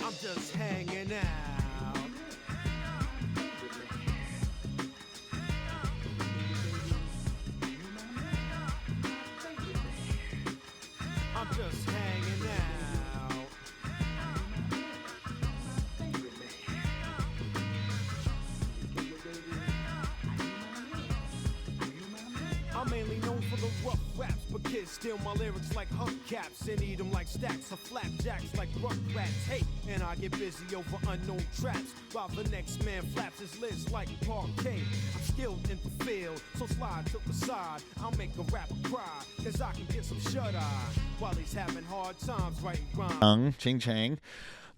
I'm just hanging out. I'm just hanging out. I'm mainly known for the rough raps, but kids steal my lyrics like hubcaps and eat them like stacks of flapjacks like rugrats. Hey, and I get busy over unknown traps while the next man flaps his lids like parquet. I'm skilled in the field, so slide to the side. I'll make a rapper cry, cause I can get some shut-eye while he's having hard times writing rhymes. Ching chang.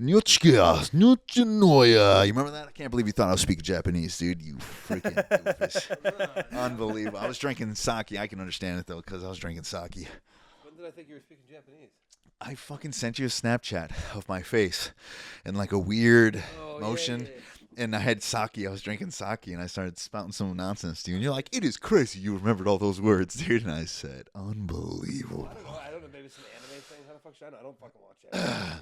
Nyuchka, Nyuchinoya. You remember that? I can't believe you thought I was speaking Japanese, dude. You freaking doofus. Unbelievable. I was drinking sake. I can understand it, though, because I was drinking sake. When did I think you were speaking Japanese? I fucking sent you a Snapchat of my face in like a weird motion. Yeah. And I had sake. I was drinking sake, and I started spouting some nonsense to you. And you're like, it is crazy you remembered all those words, dude. And I said, unbelievable. I don't know. Maybe it's an anime thing. How the fuck should I know? I don't fucking watch anime.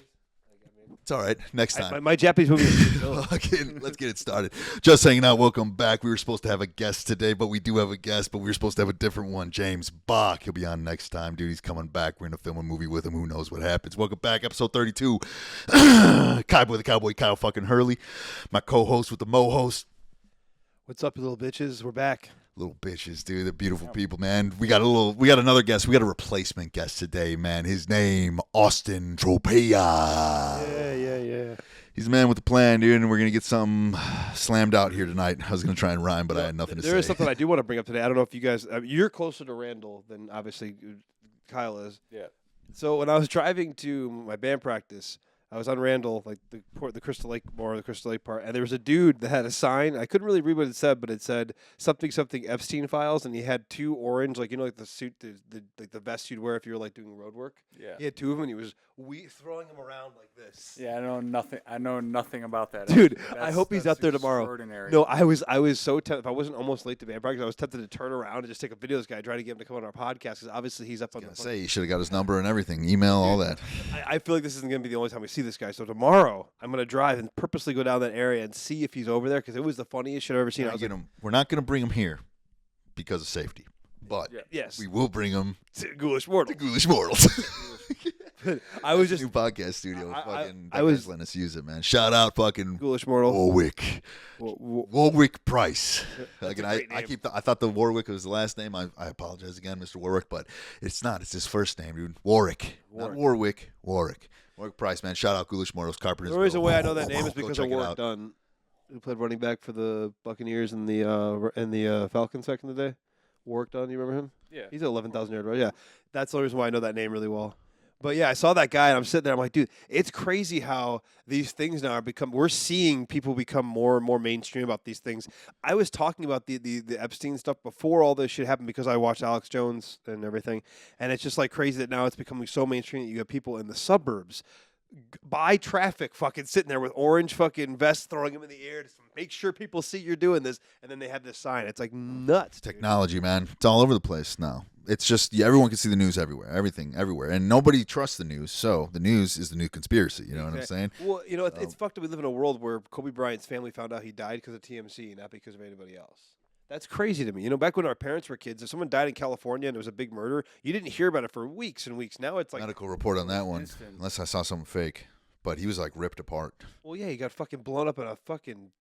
It's all right. Next time. My Japanese movie is Let's get it started. Just hanging out. Welcome back. We were supposed to have a guest today, but we do have a guest, but we were supposed to have a different one. James Bach. He'll be on next time, dude. He's coming back. We're going to film a movie with him. Who knows what happens. Welcome back. Episode 32. Cowboy the Cowboy, Kyle fucking Hurley. My co-host with the Mo-host. What's up, you little bitches? We're back. Little bitches, dude. They're beautiful people, man. We got another guest. We got a replacement guest today, man. His name, Austin Tropea. Yeah. He's a man with a plan, dude, and we're going to get something slammed out here tonight. I was going to try and rhyme, but I had nothing to say. There is something I do want to bring up today. I don't know if you guys, you're closer to Randall than obviously Kyle is. Yeah. So when I was driving to my band practice, I was on Randall, like the Crystal Lake, more of the Crystal Lake part, and there was a dude that had a sign. I couldn't really read what it said, but it said something Epstein files, and he had two orange, like like the suit, the vest you'd wear if you were like doing road work. Yeah. He had two of them, and he was throwing them around like this. Yeah, I know nothing about that. Dude, actually. I hope he's out there tomorrow. Extraordinary. No, I was so tempted. If I wasn't almost late to band practice, I was tempted to turn around and just take a video of this guy, try to get him to come on our podcast, because obviously he's up on the. Say you should have got his number and everything, email, all that. I feel like this isn't going to be the only time we see this guy. So tomorrow, I'm going to drive and purposely go down that area and see if he's over there, because it was the funniest shit I've ever seen. We're not going to bring him here because of safety, but yes, we will bring him to Ghoulish Mortal. to Ghoulish Mortals. I was just new podcast studio. I was letting us use it, man. Shout out, fucking Ghoulish Mortal. Warwick Price. That's Again, a great I name. I thought the Warwick was the last name. I apologize again, Mr. Warwick, but it's not. It's his first name, dude. Warwick. Not Warwick. Warwick Price, man. Shout out Ghoulish Mortals, Carpenters. The reason why I know that name is Go because check of it Warwick out. Dunn, who played running back for the Buccaneers and the Falcons back in the day. Warwick Dunn, you remember him? Yeah. He's an 11,000-yard rusher. Yeah, that's the reason why I know that name really well. But yeah, I saw that guy, and I'm sitting there. I'm like, dude, it's crazy how these things now we're seeing people become more and more mainstream about these things. I was talking about the Epstein stuff before all this shit happened because I watched Alex Jones and everything, and it's just like crazy that now it's becoming so mainstream that you have people in the suburbs by traffic fucking sitting there with orange fucking vests throwing them in the air to make sure people see you're doing this, and then they have this sign. It's like nuts. Dude. Technology, man. It's all over the place now. It's just everyone can see the news everywhere, everything everywhere, and nobody trusts the news. So the news is the new conspiracy. You know what I'm saying? Well, it's fucked up. We live in a world where Kobe Bryant's family found out he died because of TMC, not because of anybody else. That's crazy to me. Back when our parents were kids, if someone died in California and there was a big murder, you didn't hear about it for weeks and weeks. Now it's like Medical report on that one, Instant. unless I saw something fake. But he was like ripped apart. well, yeah, he got fucking blown up in a fucking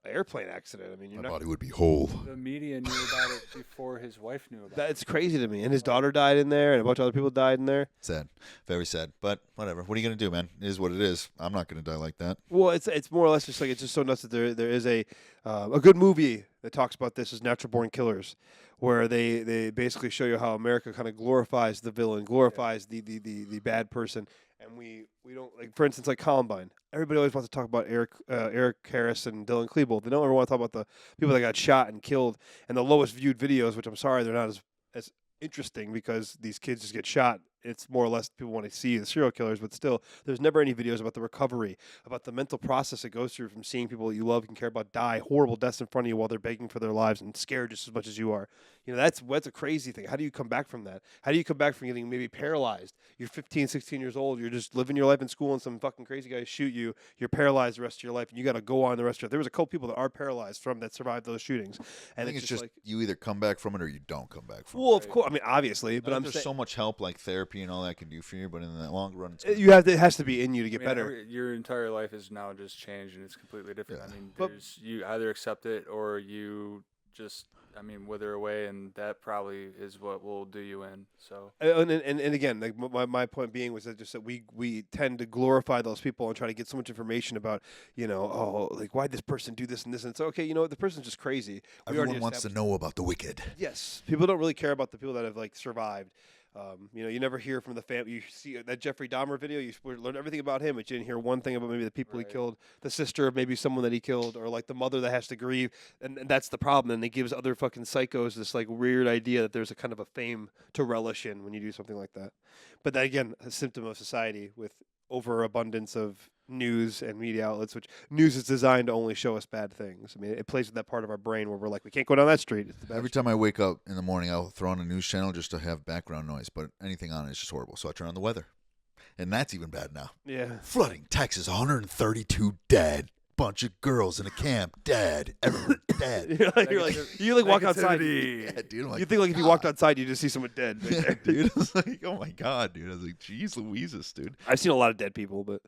airplane accident. I mean, you're My not. body would be whole. The media knew about it before his wife knew about it. That's crazy to me. And his daughter died in there, and a bunch of other people died in there. Sad, very sad. But whatever. What are you gonna do, man? It is what it is. I'm not gonna die like that. Well, it's more or less just like it's just so nuts that there is a good movie that talks about this is Natural Born Killers, where they basically show you how America kind of glorifies the villain, glorifies the bad person, and we don't, like, for instance, like Columbine. Everybody always wants to talk about Eric Harris and Dylan Klebold. They don't ever want to talk about the people that got shot and killed and the lowest viewed videos, which I'm sorry they're not as interesting because these kids just get shot it's more or less people want to see the serial killers, but still, there's never any videos about the recovery, about the mental process it goes through from seeing people you love and care about die horrible deaths in front of you while they're begging for their lives and scared just as much as you are. That's a crazy thing. How do you come back from that? How do you come back from getting maybe paralyzed? You're 15, 16 years old. You're just living your life in school and some fucking crazy guy shoot you. You're paralyzed the rest of your life and you got to go on the rest of your life. There was a couple people that are paralyzed that survived those shootings. And I think it's just like, you either come back from it or you don't come back from it. well, of course. I mean, obviously, but I'm there's saying so much help like therapy and all that can do for you, but in the long run, it's it has to be in you to get better. Your entire life is now just changed and it's completely different. Yeah. I mean, But- you either accept it or you just, wither away, and that probably is what will do you in. So, And again, like my point being was that we tend to glorify those people and try to get so much information about, like why this person do this and this, and it's okay. You know what? The person's just crazy. everyone wants to know about the wicked. Yes, people don't really care about the people that have like survived. You never hear from the family. You see that Jeffrey Dahmer video. You learn everything about him, but you didn't hear one thing about maybe the people he killed, the sister of maybe someone that he killed, or like the mother that has to grieve. And that's the problem. And it gives other fucking psychos this like weird idea that there's a kind of a fame to relish in when you do something like that. But that again, a symptom of society with overabundance of news and media outlets, which news is designed to only show us bad things. I mean, it plays with that part of our brain where we're like, we can't go down that street. It's the bad Every time I wake up in the morning, I'll throw on a news channel just to have background noise, but anything on it is just horrible. So I turn on the weather, and that's even bad now. Yeah. Flooding, Texas, 132 dead. Bunch of girls in a camp, dead. Everyone dead. you walk outside. Yeah, dude. I'm like, You think like if you walked outside, you just see someone dead. Right yeah, there. dude. I was like, oh my god, dude. I was like, geez, Louises, dude. I've seen a lot of dead people, but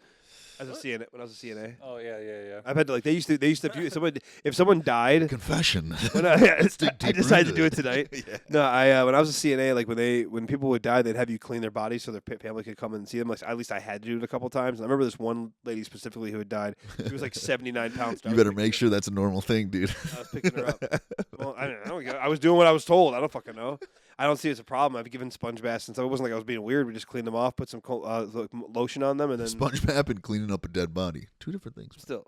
as a CNA, when I was a CNA, oh yeah. I've had to they used to if someone died. Confession. When I deeper decided to into do it it. tonight. Yeah. No, I when I was a CNA, like when people would die, they'd have you clean their bodies so their family could come and see them. Like at least I had to do it a couple times. And I remember this one lady specifically who had died. She was like 79 pounds. You better make sure that's a normal thing, dude. I was picking her up. Well, I was doing what I was told. I don't fucking know. I don't see it as a problem. I've given sponge baths, and so it wasn't like I was being weird. We just cleaned them off, put some lotion on them, and then Sponge bath and cleaning up a dead body. Two different things. still.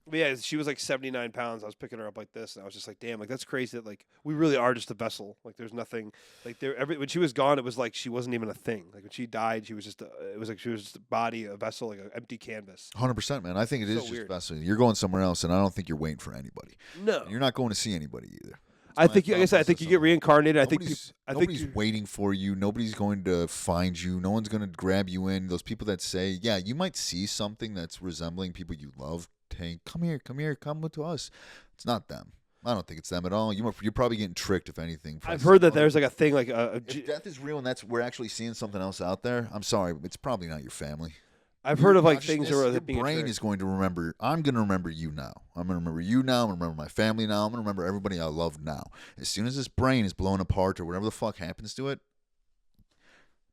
But yeah, she was like 79 pounds. I was picking her up like this, and I was just like, damn, like that's crazy that like we really are just a vessel. Like there's nothing like when she was gone, it was like she wasn't even a thing. Like when she died, she was just it was like she was just a body, a vessel, like an empty canvas. 100%, man. I think it is So just weird. vessel. You're going somewhere else, and I don't think you're waiting for anybody. No, You're not going to see anybody either. I think like I said, I think you get reincarnated. Nobody's waiting for you. Nobody's going to find you. No one's going to grab you in. Those people that say, yeah, you might see something that's resembling people you love. Hey, come here, come to us. It's not them. I don't think it's them at all. You're probably getting tricked, if anything. I've heard that there's like a thing like if death is real and we're actually seeing something else out there, I'm sorry, it's probably not your family. I've heard of like things where your brain is going to remember. I'm going to remember you now. I'm going to remember you now. I'm going to remember my family now. I'm going to remember everybody I love now. As soon as this brain is blown apart or whatever the fuck happens to it,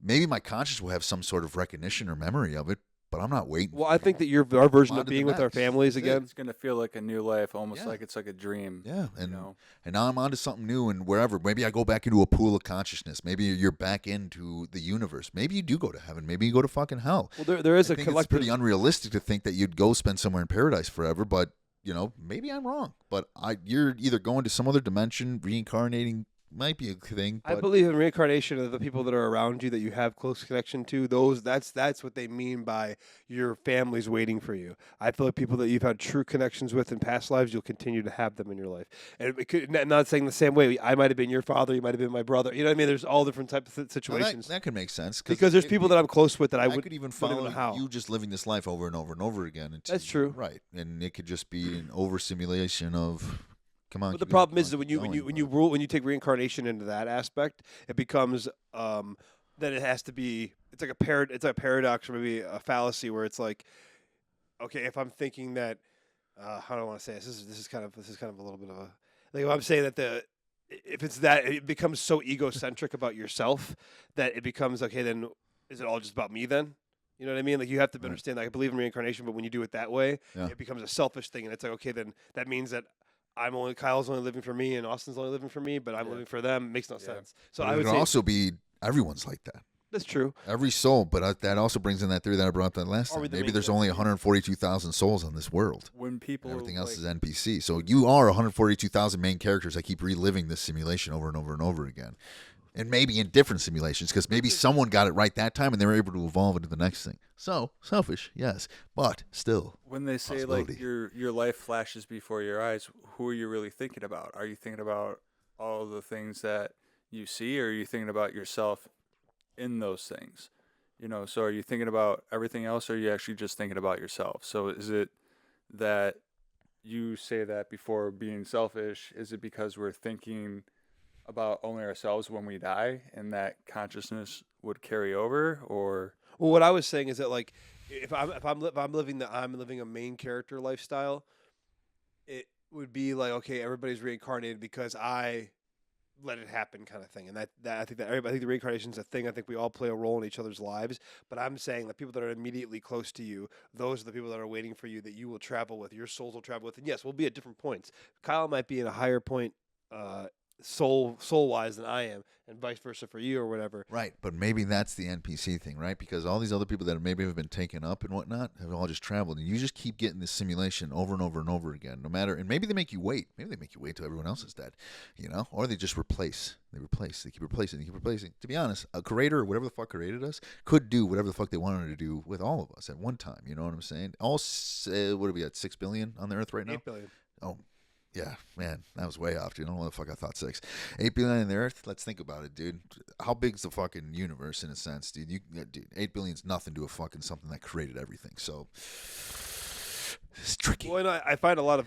maybe my conscious will have some sort of recognition or memory of it, but I'm not waiting. Well, I think that our version On of to being the with our next. families again. It's gonna feel like a new life, almost Yeah. like it's like a dream. Yeah, and know? and now I'm on to something new, and wherever. Maybe I go back into a pool of consciousness. Maybe you're back into the universe. Maybe you do go to heaven. Maybe you go to fucking hell. Well, there is I a think it's collective. pretty unrealistic to think that you'd go spend somewhere in paradise forever, but maybe I'm wrong. But you're either going to some other dimension, reincarnating. Might be a thing. I But believe in reincarnation of the people that are around you that you have close connection to. That's what they mean by your family's waiting for you. I feel like people that you've had true connections with in past lives, you'll continue to have them in your life. And it could, not saying the same way. I might have been your father. You might have been my brother. You know what I mean? There's all different types of situations. that could make sense Because there's people that I'm close with that I could even wouldn't know how. follow you just living this life over and over and over again. That's true. Right, and it could just be an over simulation of. Come on. But the keep problem going, is that keep going, when you take reincarnation into that aspect, it becomes then it has to be it's like a paradox or maybe a fallacy where it's like, okay, if I'm thinking that how do I want to say this? This is kind of a little bit of a like if I'm saying that if it's that it becomes so egocentric about yourself that it becomes okay, then is it all just about me then? You know what I mean? Like you have to understand that I believe in reincarnation, but when you do it that way, Yeah. it becomes a selfish thing, and it's like okay, then that means that Kyle's only living for me and Austin's only living for me, but I'm living for them. It makes no sense. So But I it would could say also be everyone's like that. that's true. Every soul, but that also brings in that theory that I brought up that last Are time. we the Maybe main there's character? only 142,000 souls on this world. When people Everything else like, is NPC. So you are 142,000 main characters. I keep reliving this simulation over and over and over again. And maybe in different simulations, because maybe someone got it right that time and they were able to evolve into the next thing. So selfish, yes, but still. When they say like your life flashes before your eyes, who are you really thinking about? Are you thinking about all of the things that you see, or are you thinking about yourself in those things? So are you thinking about everything else, or are you actually just thinking about yourself? So is it that you say that before being selfish? Is it because we're thinking about only ourselves when we die, and that consciousness would carry over? Or Well, what I was saying is that like if I'm living a main character lifestyle, it would be like, okay, everybody's reincarnated because I let it happen, kind of thing. And that I think the reincarnation is a thing. I think we all play a role in each other's lives. But I'm saying the people that are immediately close to you, those are the people that are waiting for you, that you will travel with, your souls will travel with. And yes, we'll be at different points. Kyle might be in a higher point, soul wise than I am, and vice versa for you or whatever. Right, but maybe that's the NPC thing, right? Because all these other people that maybe have been taken up and whatnot have all just traveled, and you just keep getting this simulation over and over and over again, no matter. And maybe they make you wait. Maybe they make you wait till everyone else is dead, or they just replace. They keep replacing. They keep replacing. To be honest, a creator or whatever the fuck created us could do whatever the fuck they wanted to do with all of us at one time. You know what I'm saying? What are we at? 6 billion on the Earth right now? 8 billion. Oh. Yeah, man, that was way off, dude. I don't know what the fuck I thought 6. 8 billion in the Earth? Let's think about it, dude. How big's the fucking universe in a sense, dude? Dude, 8 billion's nothing to a fucking something that created everything. So it's tricky. Well, and I find a lot of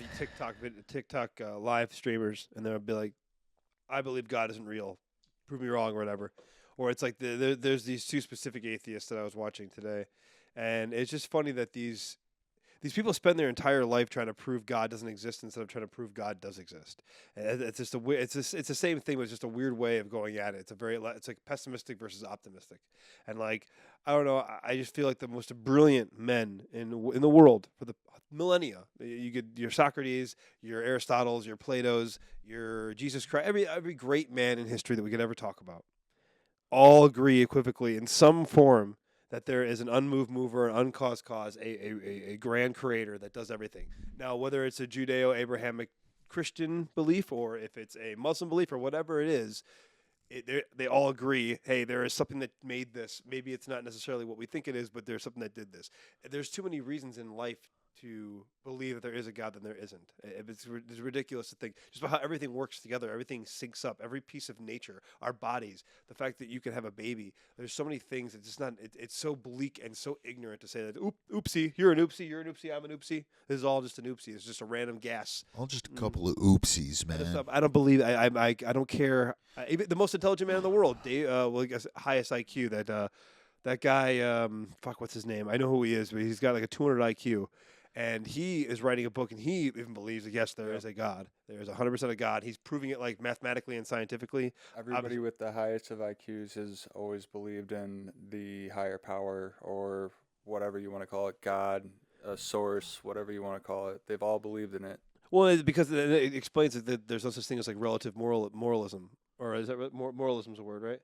TikTok live streamers, and they'll be like, "I believe God isn't real. Prove me wrong," or whatever. Or it's like there's these two specific atheists that I was watching today, and it's just funny that these people spend their entire life trying to prove God doesn't exist instead of trying to prove God does exist. And it's just it's the same thing, but it's just a weird way of going at it. It's like pessimistic versus optimistic, and like I don't know. I just feel like the most brilliant men in the world for the millennia. You get your Socrates, your Aristotles, your Plato's, your Jesus Christ. Every great man in history that we could ever talk about, all agree equivocally in some form that there is an unmoved mover, an uncaused cause, a grand creator that does everything. Now, whether it's a Judeo-Abrahamic Christian belief or if it's a Muslim belief or whatever it is, they all agree, hey, there is something that made this. Maybe it's not necessarily what we think it is, but there's something that did this. There's too many reasons in life to believe that there is a God than there isn't. It's ridiculous to think just about how everything works together, everything syncs up, every piece of nature, our bodies, the fact that you can have a baby. There's so many things. It's just not. It's so bleak and so ignorant to say that. Oopsie, you're an oopsie, you're an oopsie, I'm an oopsie. This is all just an oopsie. It's just a random gas. All just a couple of oopsies, man. I don't believe. I don't care. Even the most intelligent man in the world, I guess highest IQ. That guy. What's his name? I know who he is, but he's got like a 200 IQ. And he is writing a book, and he even believes that, yes, there is a God. There is 100% a God. He's proving it like mathematically and scientifically. Everybody with the highest of IQs has always believed in the higher power, or whatever you want to call it, God, a source, whatever you want to call it. They've all believed in it. Well, because it explains that there's no such thing as like relative moralism. Or is that moralism's a word, right?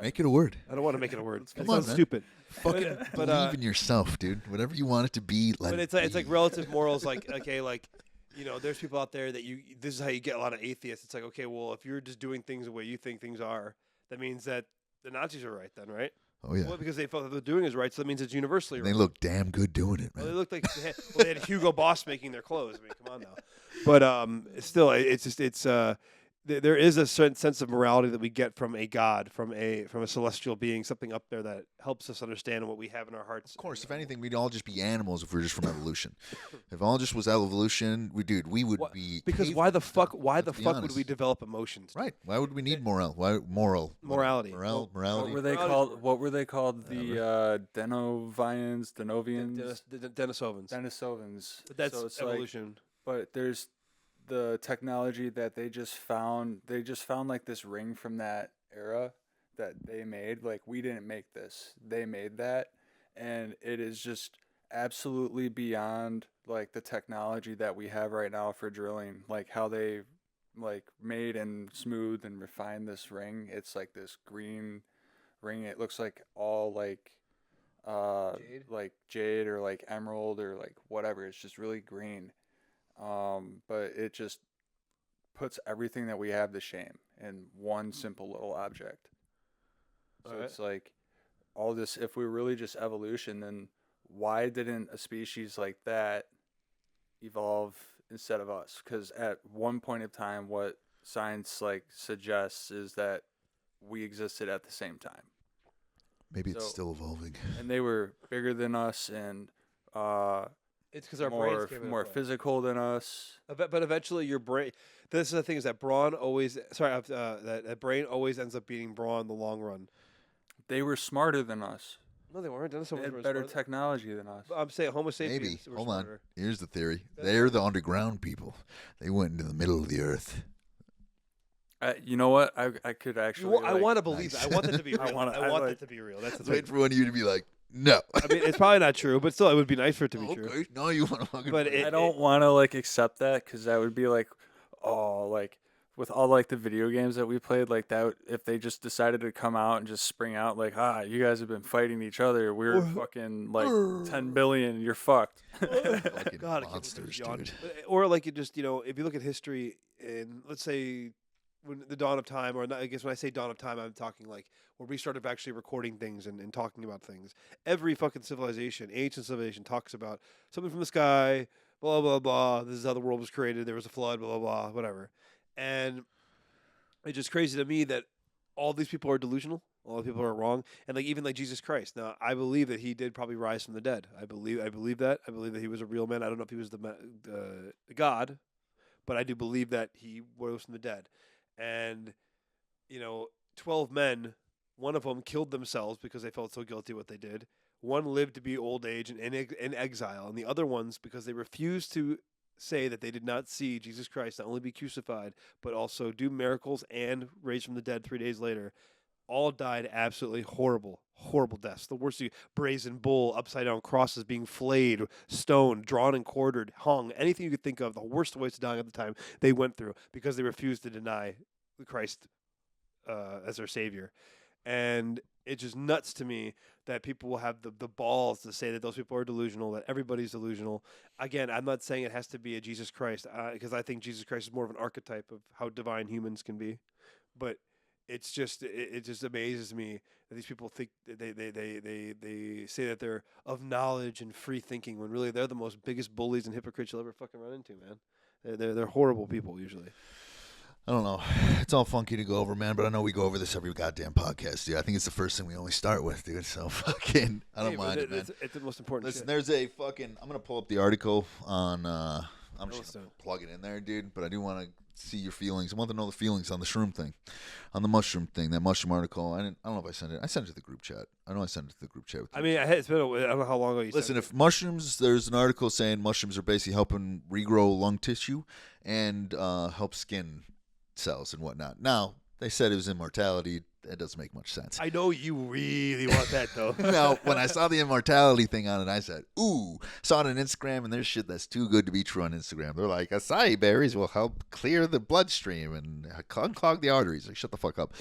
Make it a word. I don't want to make it a word. Come It on, sounds man. stupid. Fucking believe in yourself, dude. Whatever you want it to be, let But it it's be. like relative morals. Like, okay, like, there's people out there that this is how you get a lot of atheists. It's like, okay, well, if you're just doing things the way you think things are, that means that the Nazis are right then, right? Oh, yeah. Well, because they felt that they're doing is right, so that means it's universally right. They look damn good doing it, man. Well, they looked like they had Hugo Boss making their clothes. I mean, come on now. But still, there is a certain sense of morality that we get from a God, from a celestial being, something up there that helps us understand what we have in our hearts. Of course, if anything, we'd all just be animals if we were just from evolution. If all just was evolution, we would be. Because cavemen. why the fuck would honest. we develop emotions? Right? Why would we need morality? Morality. Morality. What were they called? What were they called? The Denovians. Denisovans. Denisovans. But that's so it's evolution. But there's the technology that they just found like this ring from that era that they made. Like, we didn't make this, they made that, and it is just absolutely beyond like the technology that we have right now for drilling. Like, how they like made and smoothed and refined this ring. It's like this green ring. It looks like all like Jade? like jade or like emerald or like whatever. It's just really green. But it just puts everything that we have to shame in one simple little object. So it's like all this, if we're really just evolution, then why didn't a species like that evolve instead of us? Because at one point of time, what science like suggests is that we existed at the same time. Maybe it's still evolving. And they were bigger than us and it's because our brains came more physical than us. But eventually, your brain. This is the thing: is that brawn always. That brain always ends up beating brawn in the long run. They were smarter than us. No, they weren't. They had better technology than us. I'm saying Homo sapiens. Maybe. Were Hold smarter. on. Here's the theory. They're the underground people. They went into the middle of the earth. You know what? I could actually. I want to believe that. I want that to be real. I want like, that to be real. That's the Wait for one of you to be like, no. I mean, it's probably not true, but still, it would be nice for it to be true. Okay. No, you want to fucking. But I don't want to like accept that because that would be like, like with all like the video games that we played, like that. If they just decided to come out and just spring out like, you guys have been fighting each other. We're fucking like 10 billion. You're fucked. fucking God, monsters, I can't dude. Or like it just, if you look at history in, let's say, when the dawn of time, or not, I guess when I say dawn of time, I'm talking like where we started actually recording things and talking about things. Every fucking civilization, ancient civilization, talks about something from the sky, blah, blah, blah. This is how the world was created. There was a flood, blah, blah, blah, whatever. And it's just crazy to me that all these people are delusional. All the people are wrong. And like even like Jesus Christ. Now, I believe that he did probably rise from the dead. I believe that. I believe that he was a real man. I don't know if he was the God, but I do believe that he rose from the dead. And, 12 men, one of them killed themselves because they felt so guilty what they did. One lived to be old age and in exile. And the other ones, because they refused to say that they did not see Jesus Christ not only be crucified, but also do miracles and raise from the dead 3 days later, all died absolutely horrible deaths. The worst, brazen bull, upside down crosses, being flayed, stoned, drawn and quartered, hung, anything you could think of, the worst ways to die at the time they went through because they refused to deny Christ as their savior. And it's just nuts to me that people will have the balls to say that those people are delusional, that everybody's delusional. Again, I'm not saying it has to be a Jesus Christ because I think Jesus Christ is more of an archetype of how divine humans can be. But it's just it just amazes me that these people think they say that they're of knowledge and free thinking when really they're the most biggest bullies and hypocrites you'll ever fucking run into, man. They're horrible people usually. I don't know. It's all funky to go over, man, but I know we go over this every goddamn podcast, dude. I think it's the first thing we always start with, dude. So fucking, I don't mind it, man. It's the most important Listen, shit. there's a fucking, I'm going to pull up the article on, I'm just going to plug it in there, dude, but I do want to see your feelings. I want to know the feelings on the shroom thing, on the mushroom thing, that mushroom article. I don't know if I sent it. I sent it to the group chat. I know I sent it to the group chat. With you. I mean, it's been I don't know how long ago you Listen, sent if mushrooms, there's an article saying mushrooms are basically helping regrow lung tissue and help skin cells and whatnot. Now, they said it was immortality. That doesn't make much sense. I know you really want that, though. Now, when I saw the immortality thing on it, I said, ooh, saw it on Instagram, and there's shit that's too good to be true on Instagram. They're like, acai berries will help clear the bloodstream and unclog the arteries. Like, shut the fuck up.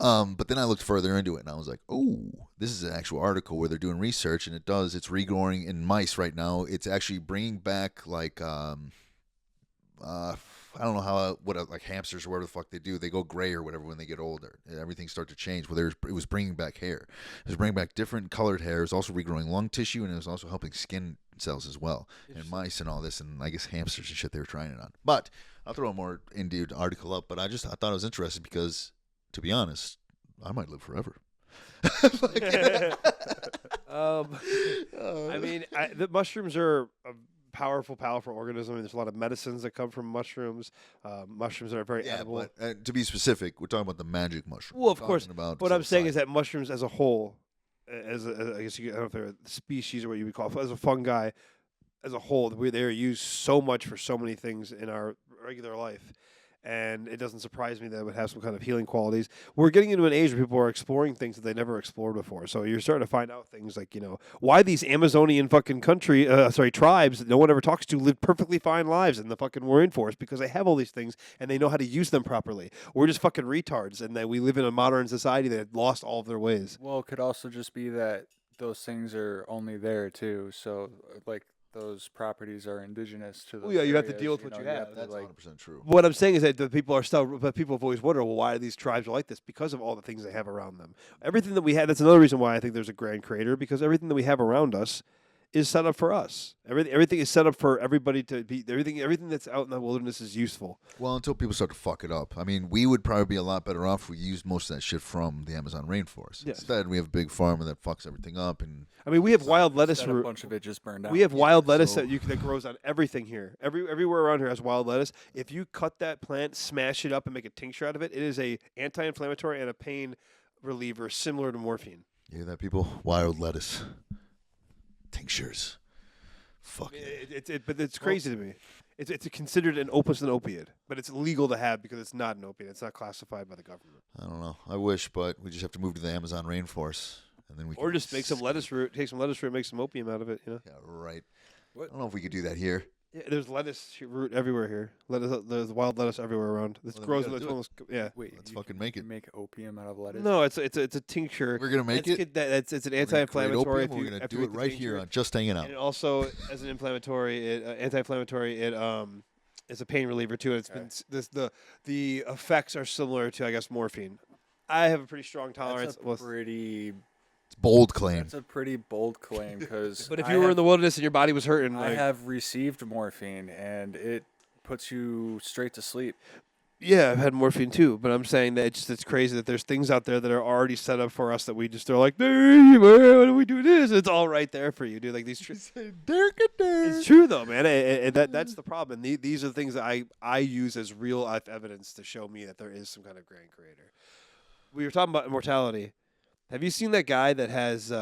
But then I looked further into it, and I was like, oh, this is an actual article where they're doing research, and it's regrowing in mice right now. It's actually bringing back, like, I don't know like hamsters or whatever the fuck they do. They go gray or whatever when they get older. Everything starts to change. Well, it was bringing back hair. It was bringing back different colored hair. It was also regrowing lung tissue, and it was also helping skin cells as well. And mice and all this, and I guess hamsters and shit they were trying it on. But I'll throw a more in-depth article up. But I thought it was interesting because, to be honest, I might live forever. I mean, the mushrooms are a powerful organism. I mean, there's a lot of medicines that come from mushrooms. Mushrooms are very edible. But to be specific, we're talking about the magic mushroom. Well, of course. What I'm saying is that that mushrooms as a whole, I guess I don't know if they're a species or what you would call it, as a fungi, as a whole, they are used so much for so many things in our regular life. And it doesn't surprise me that it would have some kind of healing qualities. We're getting into an age where people are exploring things that they never explored before. So you're starting to find out things like, why these Amazonian fucking tribes that no one ever talks to live perfectly fine lives in the fucking rainforest because they have all these things and they know how to use them properly. We're just fucking retards, and that we live in a modern society that lost all of their ways. Well, it could also just be that those things are only there too. So like those properties are indigenous to the. Well, yeah, you have to deal with what you have. To, That's like, 100% true. What I'm saying is that the people are still, but people have always wondered, well, why are these tribes like this? Because of all the things they have around them. Everything that we have. That's another reason why I think there's a grand creator, because everything that we have around us is set up for us. Everything is set up for everybody to be. Everything that's out in the wilderness is useful. Well, until people start to fuck it up. I mean, we would probably be a lot better off if we used most of that shit from the Amazon rainforest. Yes. Instead, we have a big farmer that fucks everything up. And I mean, we have wild lettuce. instead a bunch of it just burned out. We have wild lettuce so- that grows on everything here. Everywhere around here has wild lettuce. If you cut that plant, smash it up, and make a tincture out of it, it is a anti-inflammatory and a pain reliever similar to morphine. you hear that, people? Wild lettuce. Tinctures. Fuck yeah. But it's crazy to me. It's considered an opus and opiate, but it's illegal to have because it's not an opiate. It's not classified by the government. I don't know. I wish, but we just have to move to the Amazon rainforest. And then we Or can just make some lettuce root, take some lettuce root, make some opium out of it. You know. Yeah, right. What? I don't know if we could do that here. Yeah, there's lettuce root everywhere here. There's wild lettuce everywhere around. This Well, then we grows in gotta the do it. almost, yeah. Wait, Let's you fucking can make it. Make opium out of lettuce. No, it's a tincture. We're gonna make That's it. It's an We're gonna create anti-inflammatory. opium, If you, We're gonna after do you it eat the right here tincture. on Just Hanging Out. And it also, as an anti-inflammatory, it's a pain reliever too. And it's been the effects are similar to, I guess, morphine. I have a pretty strong tolerance. That's a pretty. It's bold claim. That's a pretty bold claim because. But if you were in the wilderness and your body was hurting, I like, have received morphine and it puts you straight to sleep. yeah, I've had morphine too. But I'm saying that it's crazy that there's things out there that are already set up for us that we just are like, "Hey, man, why do we do this?" It's all right there for you, dude. Like these. It's true though, man. That's the problem. These are the things that I use as real life evidence to show me that there is some kind of grand creator. We were talking about immortality. Have you seen that guy that has?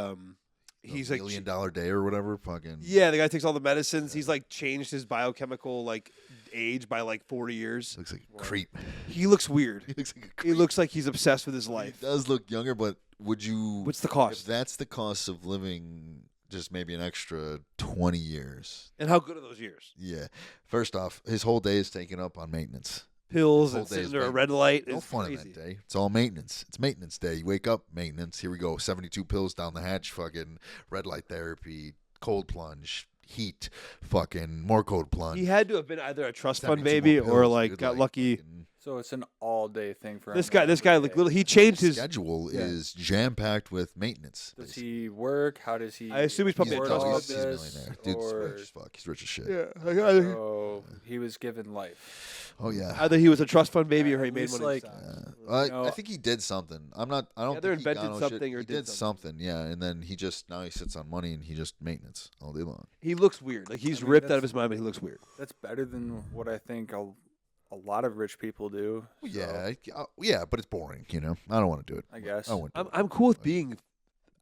He's $1 like, million day or whatever. Fucking. yeah, the guy takes all the medicines. He's like changed his biochemical like age by like 40 years. Looks like a creep. He looks weird. He looks like a He creep. looks like he's obsessed with his He life. does look younger, but would you? What's the If cost? that's the cost of living, just maybe an extra 20 years. And how good are those years? Yeah. First off, his whole day is taken up on maintenance. Pills Whole and day sitting is under a maintenance. red light. No It's fun crazy. in that day. It's all maintenance. It's maintenance day. You wake up, maintenance. Here we go. 72 pills down the hatch. Fucking red light therapy, cold plunge, heat, fucking more cold plunge. He had to have been either a trust fund 72 baby more or pills, like dude, got lucky. fucking- So it's an all-day thing for This him guy, like every little, day. he changed His his. schedule yeah. is jam packed with maintenance. Does he work? How does he? I assume he's probably Yeah, a afford trust trust me, all fund he's a this, millionaire. Dude's or- rich as fuck. He's rich as shit. Yeah. So he was given life. Oh yeah. Either he was a trust fund baby or he At made least, money. like, himself. I know, think he did something. I don't Either think he invented got no something shit. or he did something. Yeah, and then now he sits on money and he just maintenance all day long. He looks weird. Like he's I mean, ripped out that's- of his mind, but he looks weird. That's better than what I think a lot of rich people do. Well, so, yeah, but it's boring. You know, I don't want to do it. I guess. I wouldn't. do I'm cool with being.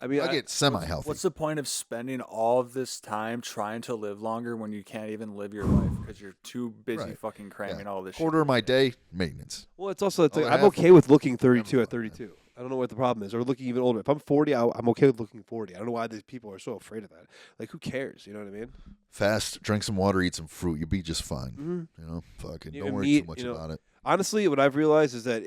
I mean, I get semi-healthy. What's the point of spending all of this time trying to live longer when you can't even live your life because you're too busy Right. fucking cramming all this Quarter of my day maintenance. well, it's also Other like I'm half, okay with looking 32 I'm at fine, 32. I don't know what the problem is, or looking even older. If I'm 40, I'm okay with looking 40. I don't know why these people are so afraid of that. Like, who cares? You know what I mean? Fast, drink some water, eat some fruit. You'll be just fine. Mm-hmm. You know, fucking Yeah, don't worry meat, too much you know, about it. Honestly, what I've realized is that,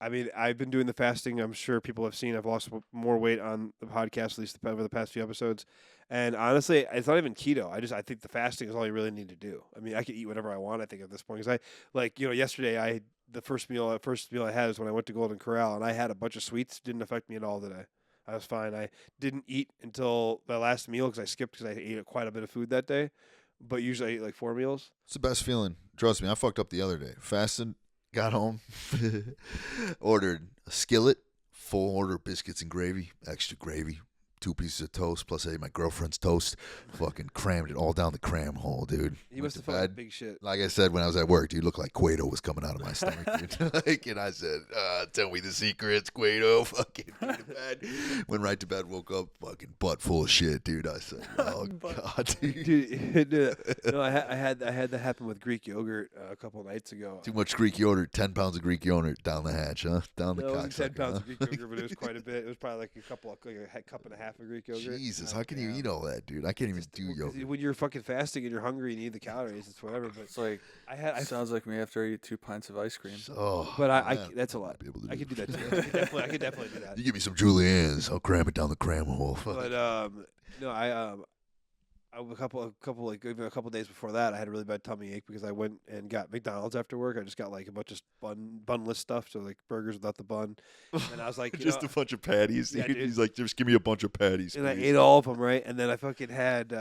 I mean, I've been doing the fasting. I'm sure people have seen I've lost more weight on the podcast, at least over the past few episodes. And honestly, it's not even keto. I think the fasting is all you really need to do. I mean, I can eat whatever I want, I think, at this point. Because yesterday, the first meal I had was when I went to Golden Corral, and I had a bunch of sweets. Didn't affect me at all today. I was fine. I didn't eat until my last meal because I skipped because I ate quite a bit of food that day. But usually I eat like 4 meals. It's the best feeling. Trust me, I fucked up the other day. Fasted, got home, ordered a skillet, full order biscuits and gravy, extra gravy, 2 pieces of toast, plus I ate my girlfriend's toast. Fucking crammed it all down the cram hole, dude. He Went must to have felt like bed. big shit. Like I said when I was at work, dude, looked like Cueto was coming out of my stomach, dude. And I said, tell me the secrets, Cueto. Fucking went to bed. Went right to bed, woke up, fucking butt full of shit, dude. I said, oh, God, dude. Dude, no, I had that happen with Greek yogurt a couple of nights ago. Too much Greek yogurt, 10 pounds of Greek yogurt down the hatch, huh? Down the No, it was 10 cocksucker, pounds huh? of Greek yogurt, but it was quite a bit. It was probably like a cup and a half of Greek yogurt. Jesus, how can you eat all that, dude? I can't even do Well, 'cause yogurt. when you're fucking fasting and you're hungry and you need the calories, it's whatever. But It's like sounds like me after I eat 2 pints of ice cream. Oh, but I man, that's a I lot. might be able to I do could do that it. too. I could definitely do that. You give me some Juliennes, I'll cram it down the cram hole. But no, a couple days before that, I had a really bad tummy ache because I went and got McDonald's after work. I just got like a bunch of bunless stuff, so like burgers without the bun. And I was like, Just a bunch of patties. Yeah, dude. He's like, just give me a bunch of patties. and I please. ate all of them, right? And then I fucking had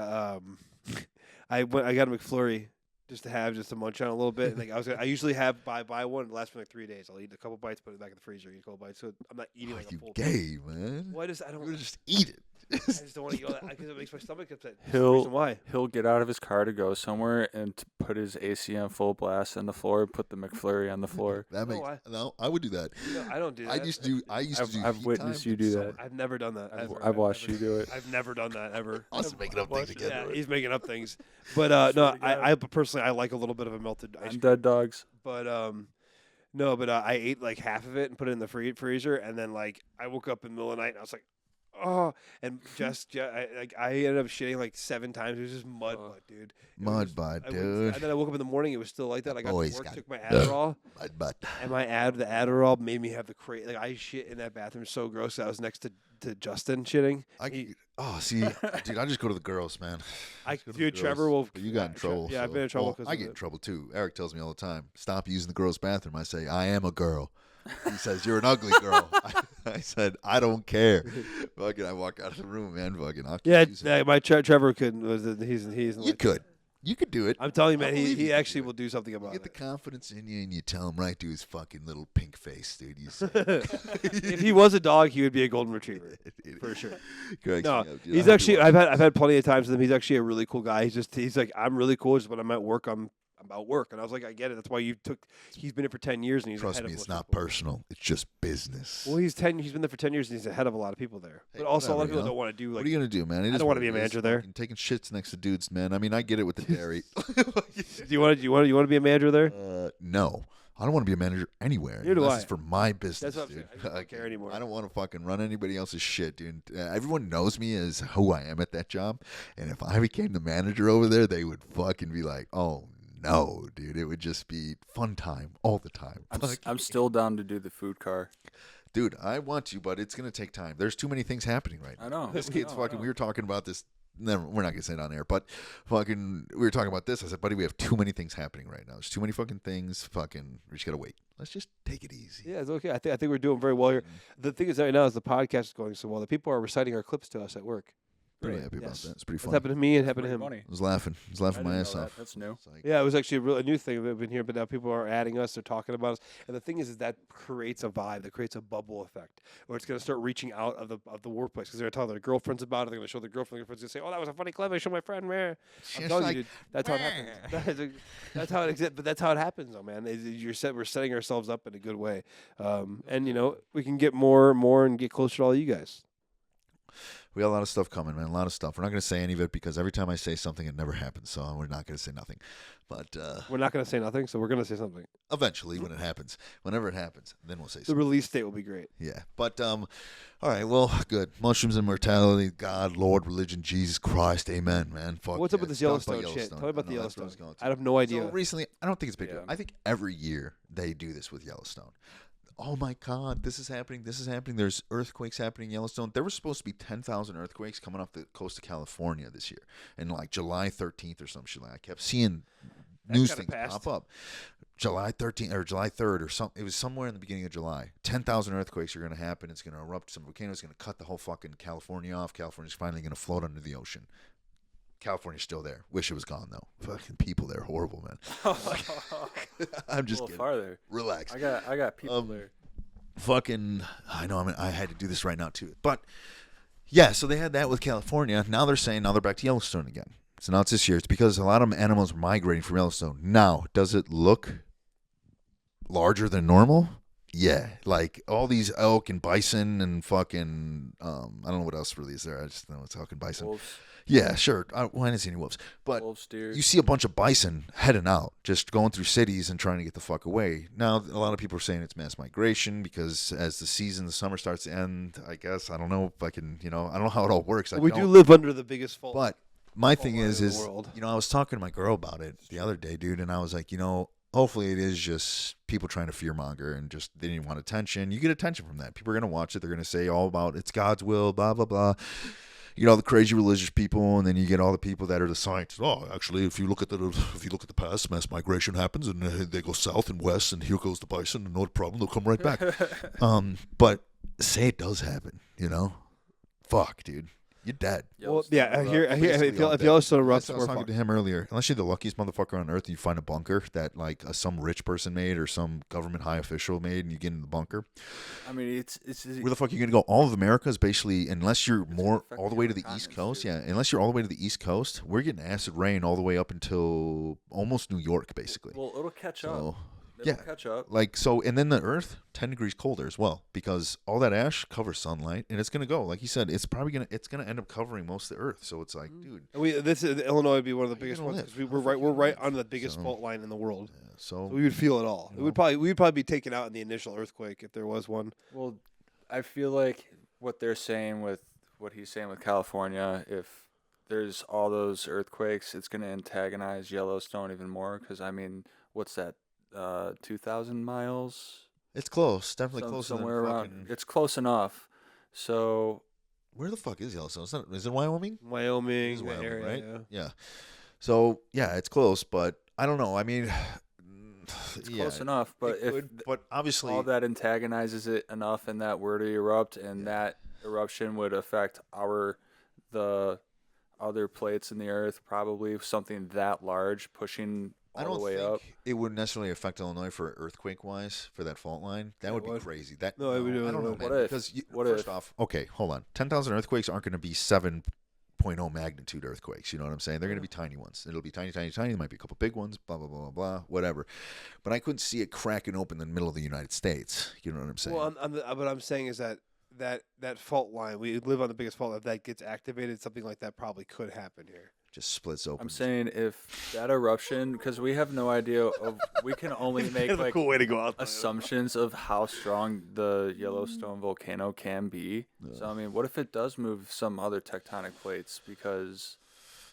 I got a McFlurry just to have just to munch on a little bit. And like I usually have buy one, it lasts me like 3 days. I'll eat a couple bites, put it back in the freezer, eat a couple bites. So I'm not eating like a You full. gay, man. What is I don't. You just eat it. I just don't want to eat all that because it makes my stomach upset. That's the He'll reason why. he'll get out of his car to go somewhere and put his AC on full blast on the floor, put the McFlurry on the floor. That makes I- no. I would do that. No, I don't do that. I used to do. I've heat witnessed time you in do summer. that. I've never done that. ever. I've watched you do it. I've never done that ever. I was making up things again. Yeah, he's making up things. But Swear no, to God. I personally I like a little bit of a melted ice I'm cream. dead dogs. But no, but I ate like half of it and put it in the freezer, and then like I woke up in the middle of the night and I was like, oh, and I ended up shitting like 7 times. It was just mud, dude. Mud butt, I dude. And then I woke up in the morning. It was still like that. I got Boys to work, got took my Adderall, Mud butt. and the Adderall made me have the crazy. Like I shit in that bathroom so gross. I was next to Justin shitting. See, dude, I just go to the girls, man. Just go to the Dude, Trevor girls. will. But you got in trouble. Yeah, I've so- been in trouble well, because I get in trouble too. Eric tells me all the time, stop using the girls' bathroom. I say, I am a girl. He says, you're an ugly girl. I said, I don't care. Fucking, I walk out of the room, man. Fucking, I'll keep Yeah, using it. my Trevor couldn't. He's. You could. You could do it. I'm telling you, I man. believe you He could actually do it. will do something You about get the it. confidence in you, and you tell him right to his fucking little pink face, dude. You say, If he was a dog, he would be a golden retriever for sure. Cracks No, me up, dude. I he's hope you actually. watch I've had plenty of times with him. He's actually a really cool guy. He's like I'm really cool. Just when I'm at work, I'm about work, and I was like, I get it. That's why he's been here for 10 years, and he's Trust ahead me, of it's most not people. personal. It's just business. Well, he's been there for 10 years, and he's ahead of a lot of people there. Hey, But also, a lot whatever, of people you know? don't want to do What like. are you gonna do, man? It I is don't what wanna be it a is. manager there. Fucking taking shits next to dudes, man. I mean, I get it with the dairy. Do you want to be a manager there? No, I don't want to be a manager anywhere. Neither do unless I. it's for my business, That's what I'm dude. saying. I just don't care anymore. I don't want to fucking run anybody else's shit, dude. Everyone knows me as who I am at that job, and if I became the manager over there, they would fucking be like, "Oh no, dude!" It would just be fun time all the time. I'm still down to do the food car. Dude, I want to, but it's gonna take time. There's too many things happening right now. I know. This kid's I fucking. know. We were talking about this. Never, we're not gonna say it on air, but fucking, we were talking about this. I said, buddy, we have too many things happening right now. There's too many fucking things. Fucking, we just gotta wait. Let's just take it easy. Yeah, it's okay. I think we're doing very well here. The thing is, right now, is the podcast is going so well. The people are reciting our clips to us at work. Pretty Really? happy about Yes. that. It's pretty That's fun. happened to me and happened to Pretty him. funny. I was laughing. I was laughing I my didn't ass know that. off. That's new. It's like, Yeah, it was actually a new thing that we've been here, but now people are adding us. They're talking about us, and the thing is that creates a vibe, that creates a bubble effect, where it's going to start reaching out of the workplace because they're going to tell their girlfriends about it. They're going to show their girlfriend. Their girlfriend's going to say, "Oh, that was a funny clip. I showed my friend." Man, I'm She's telling like, you, dude, that's how it happens. That's how it exists. But that's how it happens, though, man. We're setting ourselves up in a good way, and we can get more and get closer to all you guys. we got a lot of stuff coming, man. A lot of stuff. We're not gonna say any of it because every time I say something, it never happens. So we're not gonna say nothing. But We're not going to say nothing, so we're going to say something. eventually, when it happens, whenever it happens, then we'll say The something. release date will be great. Yeah. But all right. Well, good. Mushrooms, immortality, God, Lord, religion, Jesus Christ, Amen, man. Fuck. What's up yeah. with this Let's talk Yellowstone shit? Tell me I about the know, that's what I Yellowstone. was going to. I have no idea. So recently, I don't think it's a big deal. Yeah. I think every year they do this with Yellowstone. Oh my God, this is happening. This is happening. There's earthquakes happening in Yellowstone. There were supposed to be 10,000 earthquakes coming off the coast of California this year, and like July 13th or some shit. Like I kept seeing news kinda things passed. pop up. July 13th or July 3rd or something. It was somewhere in the beginning of July. 10,000 earthquakes are going to happen. It's going to erupt. Some volcanoes going to cut the whole fucking California off. California's finally going to float under the ocean. California's still there. Wish it was gone though. Fucking people there, horrible, man. I'm a just little kidding. farther. Relax. I got people there. Fucking, I know. I mean, I had to do this right now too. But yeah, so they had that with California. Now they're saying they're back to Yellowstone again. So now it's this year. It's because a lot of animals are migrating from Yellowstone. Now, does it look larger than normal? Yeah, like all these elk and bison and fucking I don't know what else really is there. I just know it's elk and bison. Wolves, Yeah, sure. I didn't see any wolves, but wolves, deer. you see a bunch of bison heading out, just going through cities and trying to get the fuck away. Now, a lot of people are saying it's mass migration because as the summer starts to end, I guess, I don't know if I can, I don't know how it all works. We do live under the biggest fault. But my thing line is, in the world. I was talking to my girl about it the other day, dude, and I was like, hopefully it is just people trying to fearmonger and just they didn't want attention. You get attention from that. People are going to watch it. They're going to say all about it's God's will, blah, blah, blah. you know, the crazy religious people, and then you get all the people that are the scientists. Oh, actually, if you look at the past, mass migration happens, and they go south and west, and here goes the bison, and no problem, they'll come right back. But say it does happen, you know? Fuck, dude. You're dead. Well, yeah, if all dead. Yellowstone I erupts, was we're talking fucked. to him earlier. Unless you're the luckiest motherfucker on earth, and you find a bunker that like some rich person made or some government high official made, and you get in the bunker. I mean, it's Where the fuck are you gonna go? All of America is basically, unless you're more affect all the the way to other the East continents, Coast. too. Yeah, unless you're all the way to the East Coast, we're getting acid rain all the way up until almost New York, basically. well, it'll catch up. So, It'll yeah. catch up. Like so, and then the Earth 10 degrees colder as well, because all that ash covers sunlight, and it's gonna go. Like you said, it's gonna end up covering most of the Earth. So it's like, dude. Illinois would be one of the How you biggest gonna ones. live? 'Cause How the fuck we're you right gonna on the biggest So- fault line in the world. So So we would feel it all. You We'd probably be taken out in the initial earthquake if there was one. Well, I feel like what they're saying with what he's saying with California, if there's all those earthquakes, it's going to antagonize Yellowstone even more. Because I mean, what's that? 2,000 miles? it's close, definitely closer somewhere than around. fucking. It's close enough. So Where the fuck is Yellowstone? Is it Wyoming? Wyoming, It's that Wyoming, area, right? yeah. Yeah. So yeah, it's close, but I don't know. I mean, it's close enough. But if but obviously, all that antagonizes it enough, and that were to erupt, and that eruption would affect the other plates in the earth, probably something that large, pushing I all don't the way think up. it would necessarily affect Illinois for earthquake wise for that fault line. That Yeah, would it be would. crazy. That No, it would- I it don't know, would. man. What if- Because what first if- off, okay, hold on. 10,000 earthquakes aren't going to be 7.0 magnitude earthquakes. You know what I'm saying? They're going to be tiny ones. It'll be tiny, tiny, tiny. There might be a couple big ones. Blah blah blah blah blah. Whatever. But I couldn't see it cracking open in the middle of the United States. You know what I'm saying? Well, what I'm saying is that fault line, we live on the biggest fault. If that gets activated, something like that probably could happen here. Just splits open. I'm saying if that eruption, because we have no idea of, we can only make That's a like cool way to go out there. assumptions of how strong the Yellowstone volcano can be. So I mean, what if it does move some other tectonic plates? Because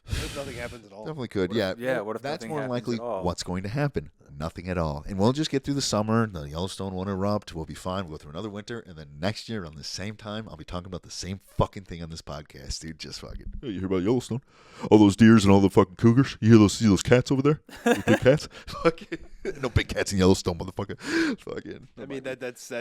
If nothing happens at all. Definitely could. What if- Yeah. what if that's nothing more happens likely at all? what's going to happen? Nothing at all. And we'll just get through the summer. The Yellowstone won't erupt. We'll be fine. We'll go through another winter. And then next year, on the same time, I'll be talking about the same fucking thing on this podcast, dude. Just fucking. Hey, you hear about Yellowstone? All those deers and all the fucking cougars? You see those cats over there? The big cats? Fucking. No big cats in Yellowstone, motherfucker. Fucking. I mean that's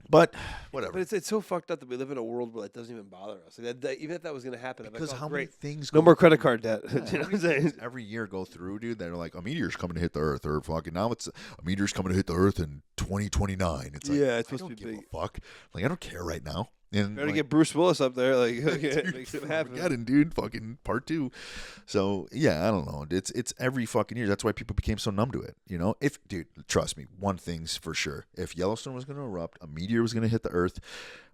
But whatever. but it's so fucked up that we live in a world where that doesn't even bother us. Like even if that was gonna happen, I'm Because like, oh, how many great. things No go more credit through- card debt. Yeah, You know how what I'm many saying? things every year go through, dude, that are like a meteor's coming to hit the Earth, or fucking now it's a meteor's coming to hit the Earth in 2029. It's like, Yeah, it's I supposed to don't be give big. a fuck. Like I don't care right now. And Better like, get Bruce Willis up there, like dude, makes it happen. Armageddon, dude, fucking part 2. So yeah, I don't know. It's every fucking year. That's why people became so numb to it. You know, if dude, trust me, one thing's for sure: if Yellowstone was going to erupt, a meteor was going to hit the Earth.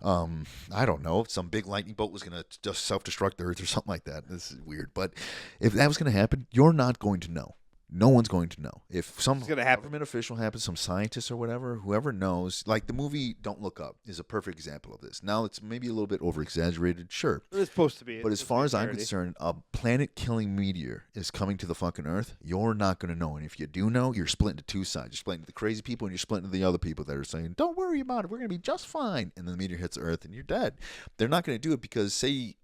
I don't know, some big lightning bolt was going to just self-destruct the Earth or something like that. This is weird, but if that was going to happen, you're not going to know. No one's going to know. If some It's gonna happen. government official happens, some scientist or whatever, whoever knows, like the movie Don't Look Up is a perfect example of this. Now it's maybe a little bit over-exaggerated, sure. It's supposed to be. But It's as supposed to be far a as I'm parody. concerned, a planet-killing meteor is coming to the fucking Earth. You're not going to know. And if you do know, you're split into two sides. You're split into the crazy people and you're split into the other people that are saying, don't worry about it. We're going to be just fine. And then the meteor hits the Earth and you're dead. They're not going to do it because, say,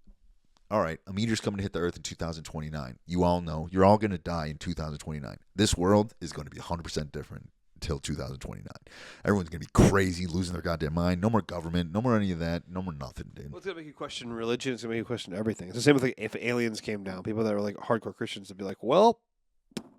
all right, a meteor's coming to hit the Earth in 2029. You all know you're all going to die in 2029. This world is going to be 100% different until 2029. Everyone's going to be crazy, losing their goddamn mind. No more government. No more any of that. No more nothing, dude. Well, it's gonna make you question religion. It's gonna make you question everything. It's the same with like if aliens came down. People that are like hardcore Christians would be like, well,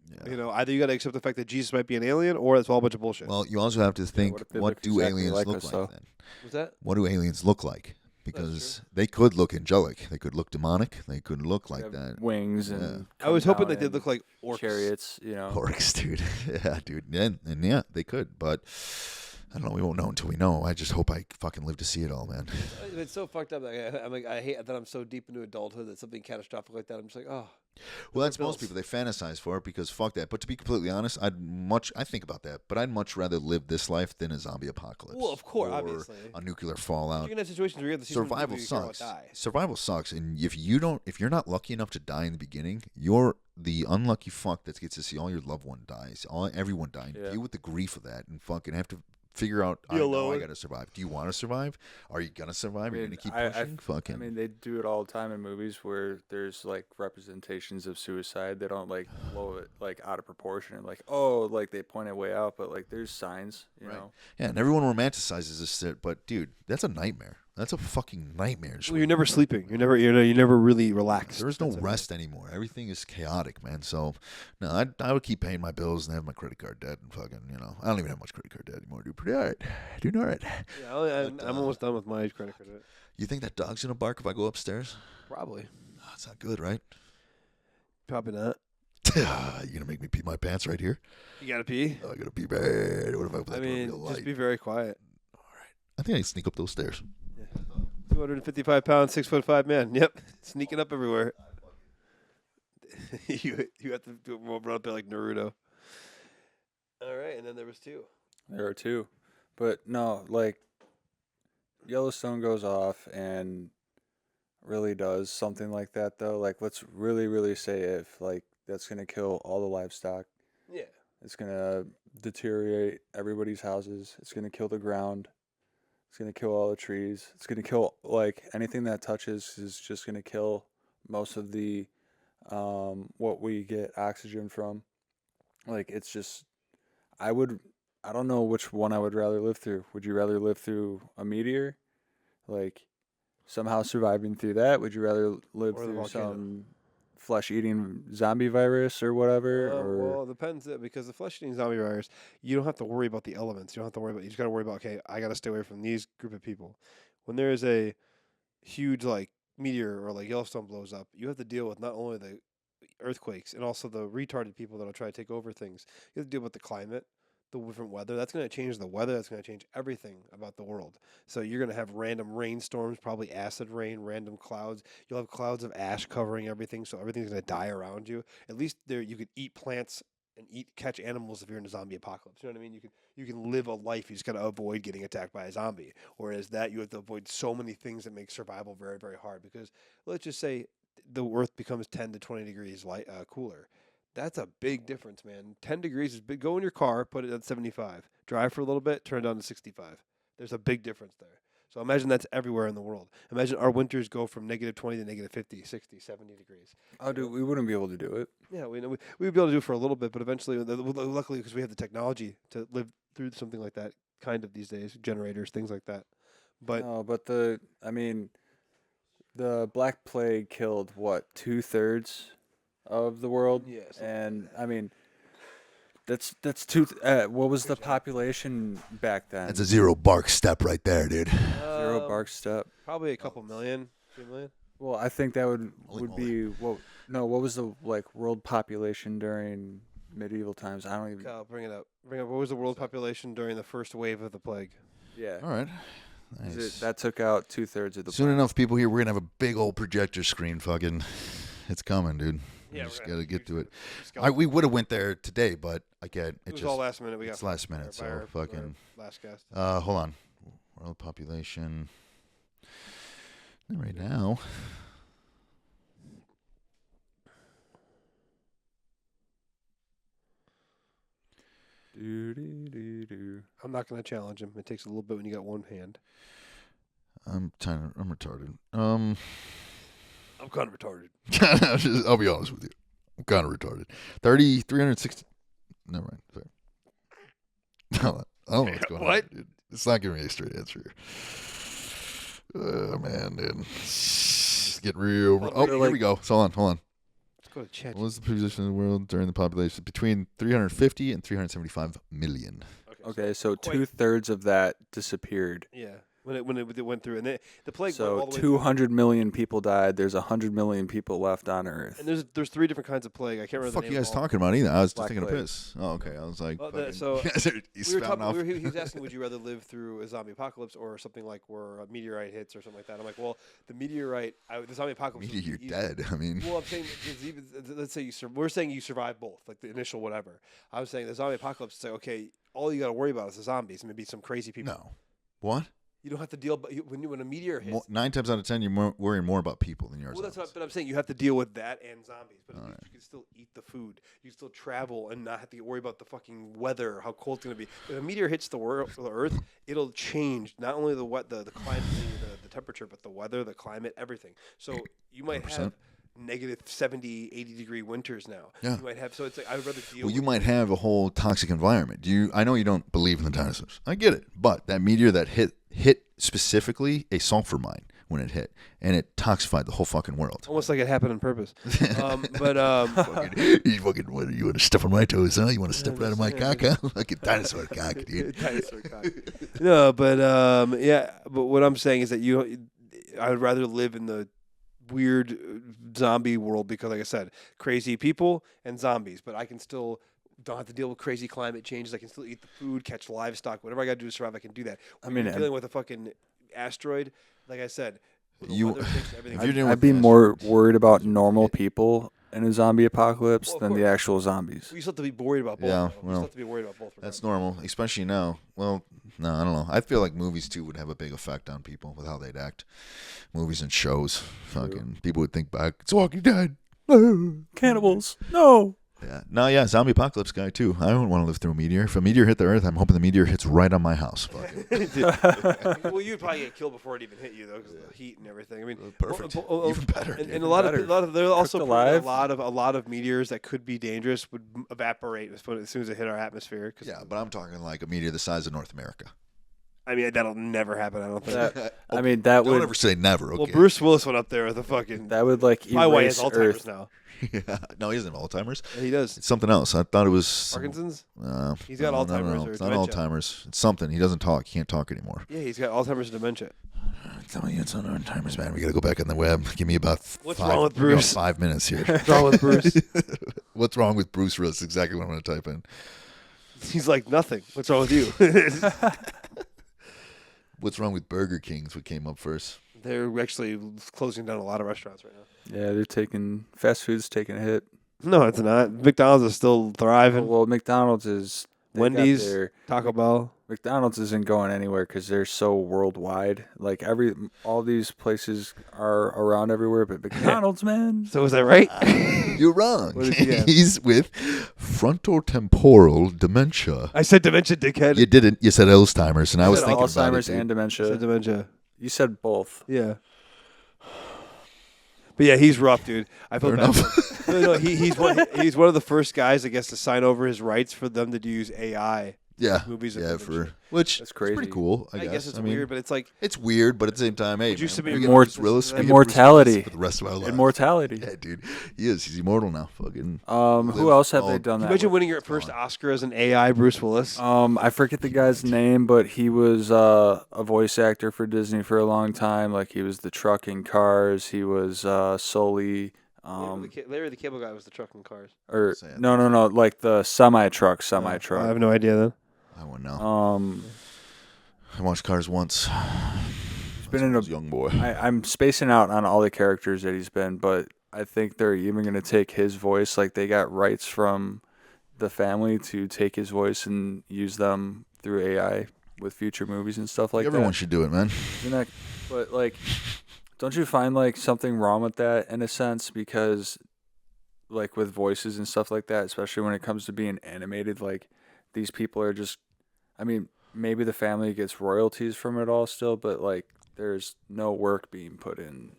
Yeah. you know, either you got to accept the fact that Jesus might be an alien, or it's all a bunch of bullshit. Well, you also have to think, what if they what look do exactly aliens like look us, like though? then? was that? What do aliens look like? Because they could look angelic. They could look demonic. They could look like have that. wings and I was come hoping down they did in look like orcs. chariots, you know. Orcs, dude. Yeah, dude. Yeah, and yeah, they could. But I don't know. We won't know until we know. I just hope I fucking live to see it all, man. It's so fucked up. I'm like, I hate that I'm so deep into adulthood that something catastrophic like that. I'm just like, oh. Well, that's most bills. people. They fantasize for it because fuck that. But to be completely honest, I think about that, but I'd much rather live this life than a zombie apocalypse. Well, of course, or obviously. a nuclear You're fallout. gonna have situations where you have to see someone Survival who you care about sucks. die. Survival sucks, and if you're not lucky enough to die in the beginning, you're the unlucky fuck that gets to see all your loved one dies, everyone dying, Yeah. deal with the grief of that, and fucking have to figure out. I Be know I alone. gotta survive. Do you want to survive? Are you gonna survive? Are you mean, gonna keep I- pushing? Fucking. I mean, they do it all the time in movies where there's like representations of suicide. They don't like blow it like out of proportion and like, oh, like they point it way out, but like there's signs, you Right. know. Yeah, and everyone romanticizes this shit, but dude, that's a nightmare. That's a fucking nightmare. Just Well, you're never sleeping. You're never really relaxed. There is no That's everything. rest anymore. Everything is chaotic, man. So, no, I would keep paying my bills and have my credit card debt and fucking, I don't even have much credit card debt anymore. Do pretty all right. Doing all right. Yeah, I'm almost done with my credit card. Debt. You think that dog's gonna bark if I go upstairs? Probably. Oh, it's not good, right? Probably not. You're gonna make me pee my pants right here. You gotta pee. Oh, I gotta pee bad. What if I put I that mean, real light? just be very quiet. I think I can sneak up those stairs. 255 pounds, 6'5" man. Yep, sneaking up everywhere. you have to run up there like Naruto. All right, and then there was two. There are two, but no, like Yellowstone goes off and really does something like that though. Like, let's really say if like that's gonna kill all the livestock. Yeah. It's gonna deteriorate everybody's houses. It's gonna kill the ground. It's gonna kill all the trees. It's gonna kill like anything that touches is just gonna kill most of the what we get oxygen from. Like it's just I don't know which one I would rather live through. Would you rather live through a meteor? Like somehow surviving through that? Would you rather live Or the through volcano. some flesh-eating zombie virus or whatever? Well, it depends because the flesh-eating zombie virus, you don't have to worry about the elements. You don't have to worry about. You just got to worry about. Okay, I got to stay away from these group of people. When there is a huge like meteor or like Yellowstone blows up, you have to deal with not only the earthquakes and also the retarded people that'll try to take over things. You have to deal with the climate, the different weather. That's going to change the weather. That's going to change everything about the world. So you're going to have random rainstorms, probably acid rain, random clouds. You'll have clouds of ash covering everything, so everything's going to die around you. At least there you could eat plants and catch animals if you're in a zombie apocalypse. You know what I mean? You can live a life. You just got to avoid getting attacked by a zombie. Whereas that you have to avoid so many things that make survival very, very hard. Because let's just say the Earth becomes 10 to 20 degrees cooler. That's a big difference, man. 10 degrees is big. Go in your car, put it at 75. Drive for a little bit, turn it down to 65. There's a big difference there. So imagine that's everywhere in the world. Imagine our winters go from -20 to -50, 60, 70 degrees. Oh, dude, we wouldn't be able to do it. Yeah, we would be able to do it for a little bit, but eventually, luckily, because we have the technology to live through something like that kind of these days, generators, things like that. But No, but the Black Plague killed what 2/3 of the world. Yeah, something and I mean, that's two. What was the population back then? That's a zero bark step right there, dude. Zero bark step. probably a couple million, 3 million. Well, I think that would Holy be what. No, what was the like world population during medieval times? I don't even. Kyle, bring it up. What was the world population during the first wave of the plague? Yeah, All right. 'cause Nice. that took out 2/3 of the. Soon enough, people here, we're gonna have a big old projector screen. Fucking, it's coming, dude. Yeah, we just we're gonna gotta get to it. Skeleton. We would have went there today, but I can't. It was just all last minute. We got it's last minute, by so our fucking. last guest. Hold on. World population. Right now. Do. I'm not going to challenge him. It takes a little bit when you got one hand. I'm retarded. I'm kind of retarded. I'll be honest with you. I'm kind of retarded. 360. Never mind. Sorry. I don't know what's going What? on, dude. It's not giving me a straight answer here. Oh, man, dude. Just get real. Oh, here we go. So hold on. Let's go to chat. What was the position of the world during the population? Between 350 and 375 million. Okay, so quite- 2/3 of that disappeared. Yeah. When it went through, and the plague. went So all the way 200 million people died. There's 100 million people left on Earth. And there's 3 different kinds of plague. I can't What the remember. fuck the you name guys of all. talking about either? I was just Black taking a plague. piss. Oh, okay. I was like, Well, fucking, so you guys are We were spouting talking. off. He was asking, would you rather live through a zombie apocalypse or something like where a meteorite hits or something like that? I'm like, well, the meteorite, the zombie apocalypse. Media, would you're be easy. dead. I mean, Well, I'm saying, it's even, let's say we're saying you survive both, like the initial whatever. I was saying the zombie apocalypse. It's like, okay, all you got to worry about is the zombies. Maybe some crazy people. no. What? You don't have to deal. But when a meteor hits, 9 times out of 10, you're worrying more about people than yours. well, that's what. But I'm saying you have to deal with that and zombies. But at least you can still eat the food. You can still travel and not have to worry about the fucking weather, how cold it's gonna be. If a meteor hits the Earth, it'll change not only the climate, the temperature, but the weather, the climate, everything. So you might 100%. have negative 70, 80 degree winters now. Yeah. You might have. So it's like I would rather deal. Well, you with might have a whole toxic environment. I know you don't believe in the dinosaurs. I get it. But that meteor that hit specifically a sulfur mine when it hit, and it toxified the whole fucking world. almost like it happened on purpose. You fucking, what, you want to step on my toes, huh? You want to step right on my cock, huh? Fucking dinosaur cock, dude. Dinosaur cock. No, but yeah. But what I'm saying is that I would rather live in the weird zombie world because, like I said, crazy people and zombies. But I can still don't have to deal with crazy climate changes. I can still eat the food, catch livestock, whatever I got to do to survive. I can do that. I mean, When you're dealing with a fucking asteroid, like I said, I'd be more worried about normal people in a zombie apocalypse than the actual zombies. We still have to be worried about both. Yeah, though. We well, still have to be worried about both. That's normal, especially now. Well, no, I don't know. I feel like movies, too, would have a big effect on people with how they'd act. Movies and shows. Fucking people would think back, it's Walking Dead. Cannibals. No. Yeah. No, yeah, zombie apocalypse guy, too. I don't want to live through a meteor. If a meteor hit the Earth, I'm hoping the meteor hits right on my house. Fuck it. Well, you'd probably get killed before it even hit you, though, because of the heat and everything. I mean, Perfect. Even better. And a lot of there are also alive. a lot of meteors that could be dangerous would evaporate as soon as it hit our atmosphere. Yeah, but I'm talking like a meteor the size of North America. I mean, that'll never happen. I don't think. I mean, that Don't would ever say never, okay? Well, Bruce Willis went up there with a fucking. that would like Probably why he has erase Alzheimer's Earth. now. Yeah. No, he doesn't have Alzheimer's. Yeah, he does. It's something else. I thought it was Parkinson's. He's got Alzheimer's or It's not dementia. Alzheimer's. It's something. He doesn't talk. He can't talk anymore. Yeah, he's got Alzheimer's and dementia. Tell me it's on Alzheimer's, man. We got to go back on the web. Give me about What's wrong with Bruce? 5 minutes here. What's wrong with Bruce? What's wrong with Bruce? That's exactly what I'm going to type in. He's like nothing. What's wrong with you? What's wrong with Burger King? Is what came up first. They're actually closing down a lot of restaurants right now. Yeah, they're taking fast food's taking a hit. No, it's not. McDonald's is still thriving. Well, McDonald's is they got Wendy's, their- Taco Bell. McDonald's isn't going anywhere because they're so worldwide. Like all these places are around everywhere, but McDonald's, man. So is that right? You're wrong. What did he have? He's with frontotemporal dementia. I said dementia, dickhead. You didn't. You said Alzheimer's, and I was said thinking about it. Alzheimer's dude. and I dementia. said dementia. You said both. Yeah. But yeah, he's rough, dude. I feel Fair bad. enough. No, he's one of the first guys, I guess, to sign over his rights for them to use AI. Yeah, Movies of yeah, dementia. which That's is pretty crazy. cool. I I guess it's mean, weird, but it's like it's weird, but at the same time, hey, Would you man, submit we your get Immor- Bruce Willis, we get Bruce Immortality. Willis for the rest of our lives. Immortality. Yeah, dude, he is. He's immortal now. Fucking. Who else have Oh, they done that? imagine with? winning your first Oscar as an AI Bruce Willis. I forget the guy's name, but he was a voice actor for Disney for a long time. Like he was the truck in Cars. He was Sully. Larry the Cable Guy was the truck and cars. Or Say it. no, like the semi truck. I have no idea then. I wouldn't know. I watched Cars once. He's been in a young boy. I'm spacing out on all the characters that he's been, but I think they're even going to take his voice. Like they got rights from the family to take his voice and use them through AI with future movies and stuff like Everyone that. should do it, man. But like, don't you find like something wrong with that in a sense? Because like with voices and stuff like that, especially when it comes to being animated, like these people are just, I mean, maybe the family gets royalties from it all still, but like there's no work being put in,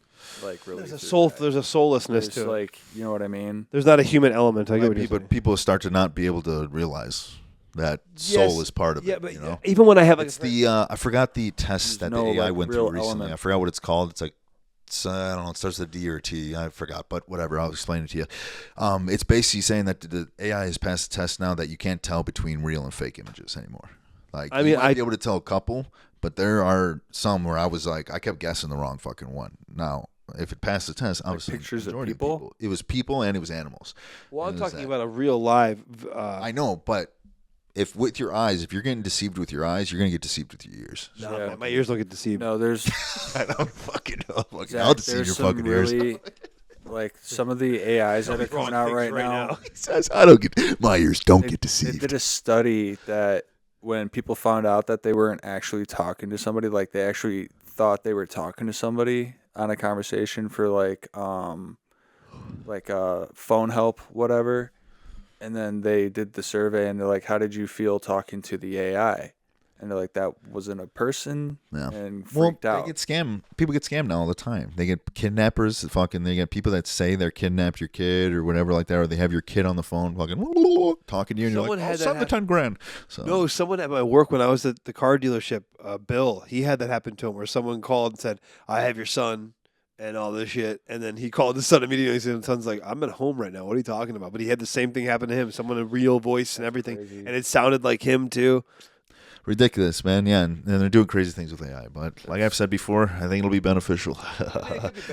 like really. There's a through that. There's a soullessness There's to it. like, you know what I mean? There's not a human element. I get what you're But saying. people start to not be able to realize that soul Yes. is part of Yeah, it. but You know, even when I have like it's the I forgot the test There's that no, the AI like, went real through recently. element. I forgot what it's called. It's like I don't know. It starts with a D or a T. I forgot, but whatever. I'll explain it to you. It's basically saying that the AI has passed the test now that you can't tell between real and fake images anymore. Like I you mean, might be able to tell a couple, but there are some where I was like, I kept guessing the wrong fucking one. Now, if it passed the test, obviously pictures of majority people? It was people and it was animals. Well, I'm It was talking that. about a real live. I know, but if with your eyes, if you're getting deceived with your eyes, you're gonna get deceived with your ears. No, Yeah. my ears don't get deceived. No, there's I don't fucking know. Fucking, Zach, I'll deceive there's your some fucking ears. really, like some of the AIs that are coming out right now. He says, I don't get my ears don't get They deceived. did a study that when people found out that they weren't actually talking to somebody, like they actually thought they were talking to somebody on a conversation for like phone help, whatever. And then they did the survey and they're like, how did you feel talking to the AI? And they're like, that wasn't a person, and freaked out. They get scammed. People get scammed now all the time. They get kidnappers. They get people that say they're kidnapped your kid or whatever like that, or they have your kid on the phone fucking talking to you, and Someone you're like, had that send the 10 grand. So No, someone at my work when I was at the car dealership, Bill, he had that happen to him where someone called and said, I have your son and all this shit. And then he called his son immediately, and his son's like, I'm at home right now. What are you talking about? But he had the same thing happen to him. Someone a real voice and everything. crazy. And it sounded like him too. ridiculous, man. Yeah, and they're doing crazy things with AI. But like I've said before, I think it'll be beneficial,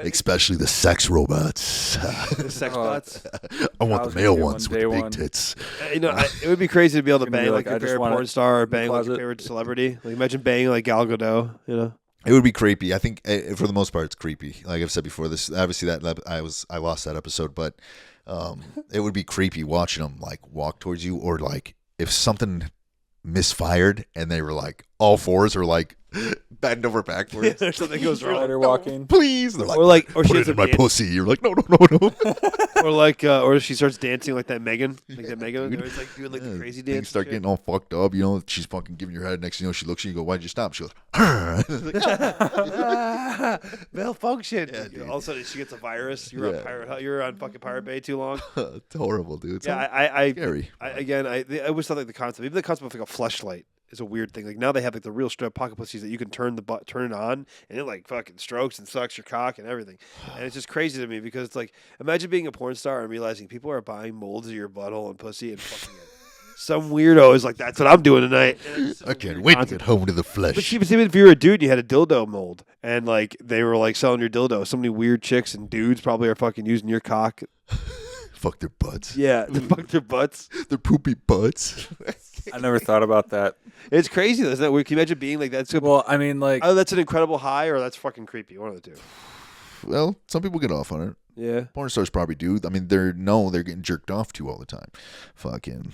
especially the sex robots. The sex bots. I want the was male gonna be ones one with the day big one. tits. It would be crazy to be able to Gonna be bang like, like your I just favorite want porn it star or in the bang like your closet. favorite celebrity. Like imagine banging like Gal Gadot, you know? It would be creepy. I think for the most part, it's creepy. Like I've said before, this obviously that I lost that episode, but it would be creepy watching them like walk towards you, or like if something misfired and they were like all fours or like bend over backwards. Or something goes wrong. Spider walking. Please, they're like, Or like, or put she it has in a my dance- pussy. You're like, no. or like, or she starts dancing like that Megan, dude. Or it's like doing like the crazy Things dance. start and shit. getting all fucked up. You know, she's fucking giving your head. Next thing you know, she looks at you. You go, why'd you stop? She goes, Malfunction. Yeah, dude. All of a sudden, she gets a virus. You're on pirate. You're on fucking Pirate Bay too long. it's horrible, dude. It's Yeah, scary. I always thought like the concept, even the concept of like a fleshlight is a weird thing. Like now they have like the real strip pocket pussies that you can turn it on, and it like fucking strokes and sucks your cock and everything. And it's just crazy to me because it's like imagine being a porn star and realizing people are buying molds of your butthole and pussy and fucking it. Some weirdo is like, that's what I'm doing tonight. And it's I some can't weird wait to concept. get home to the But flesh. even if you were a dude and you had a dildo mold and like they were like selling your dildo, so many weird chicks and dudes probably are fucking using your cock. Fuck their butts. Yeah, they fuck their butts. Their poopy butts. I never thought about that. It's crazy though, isn't that weird? Can you imagine being like that? Well, I mean, like, Oh, that's an incredible high, or that's fucking creepy. One of the two. Well, some people get off on it. Yeah. Porn stars probably do. I mean, they're getting jerked off to all the time. Fucking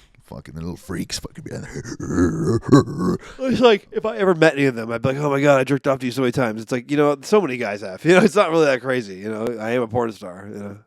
the little freaks fucking behind there. It's like if I ever met any of them, I'd be like, "Oh my god, I jerked off to you so many times." It's like, you know, so many guys have. You know, it's not really that crazy. You know, I am a porn star. You know,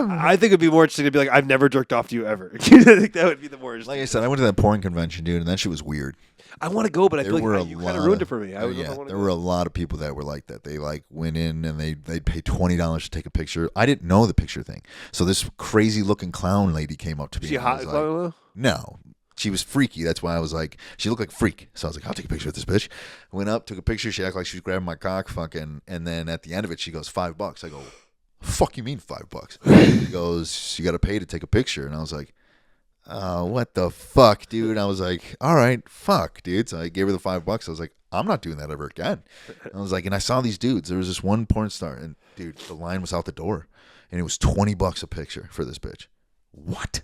I think it'd be more interesting to be like, "I've never jerked off to you ever." I think that would be the more interesting. Like I said, I went to that porn convention, dude, and that shit was weird. I want to go, but I There feel were like a you lot kind of ruined it for me. I would yeah, wanna there go. were a lot of people that were like that. They like went in and they'd pay $20 to take a picture. I didn't know the picture thing, so this crazy looking clown lady came up to me. Is she and I hot? was like, Chloe? no, she was freaky. That's why I was like, she looked like a freak. So I was like, I'll take a picture of this bitch. Went up, took a picture. She acted like she was grabbing my cock, fucking. And then at the end of it, she goes, $5. I go, fuck you mean $5? She goes, you got to pay to take a picture. And I was like, what the fuck, dude? I was like, all right, fuck, dude. So I gave her the $5. I was like, I'm not doing that ever again. I was like, and I saw these dudes. There was this one porn star, and dude, the line was out the door, and it was $20 a picture for this bitch. What?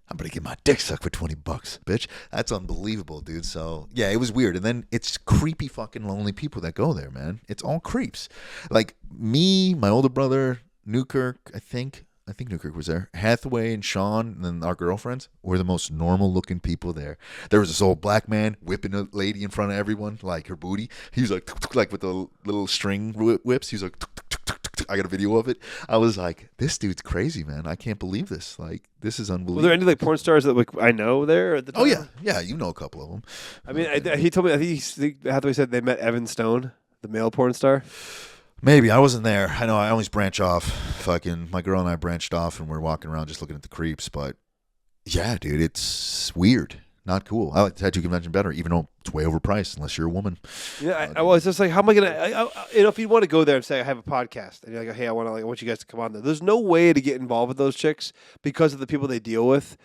I'm gonna get my dick sucked for $20, bitch. That's unbelievable, dude. So yeah, it was weird. And then it's creepy fucking lonely people that go there, man. It's all creeps. Like me, my older brother, Newkirk, I think Newkirk was there. Hathaway and Sean and then our girlfriends were the most normal looking people there. There was this old black man whipping a lady in front of everyone, like her booty. He was like with the little string whips. He was like, I got a video of it. I was like, this dude's crazy, man. I can't believe this. Like, this is unbelievable. Was there any like porn stars that like I know there at the time? Oh yeah, you know a couple of them. I mean, he told me. I think Hathaway said they met Evan Stone, the male porn star. Maybe I wasn't there. I know I always branch off. Fucking my girl and I branched off, and we're walking around just looking at the creeps. But yeah, dude, it's weird. Not cool. I like the tattoo convention better, even though it's way overpriced unless you're a woman. Yeah, I was just like, how am I gonna? You know, if you want to go there and say I have a podcast, and you're like, hey, I want you guys to come on there. There's no way to get involved with those chicks because of the people they deal with,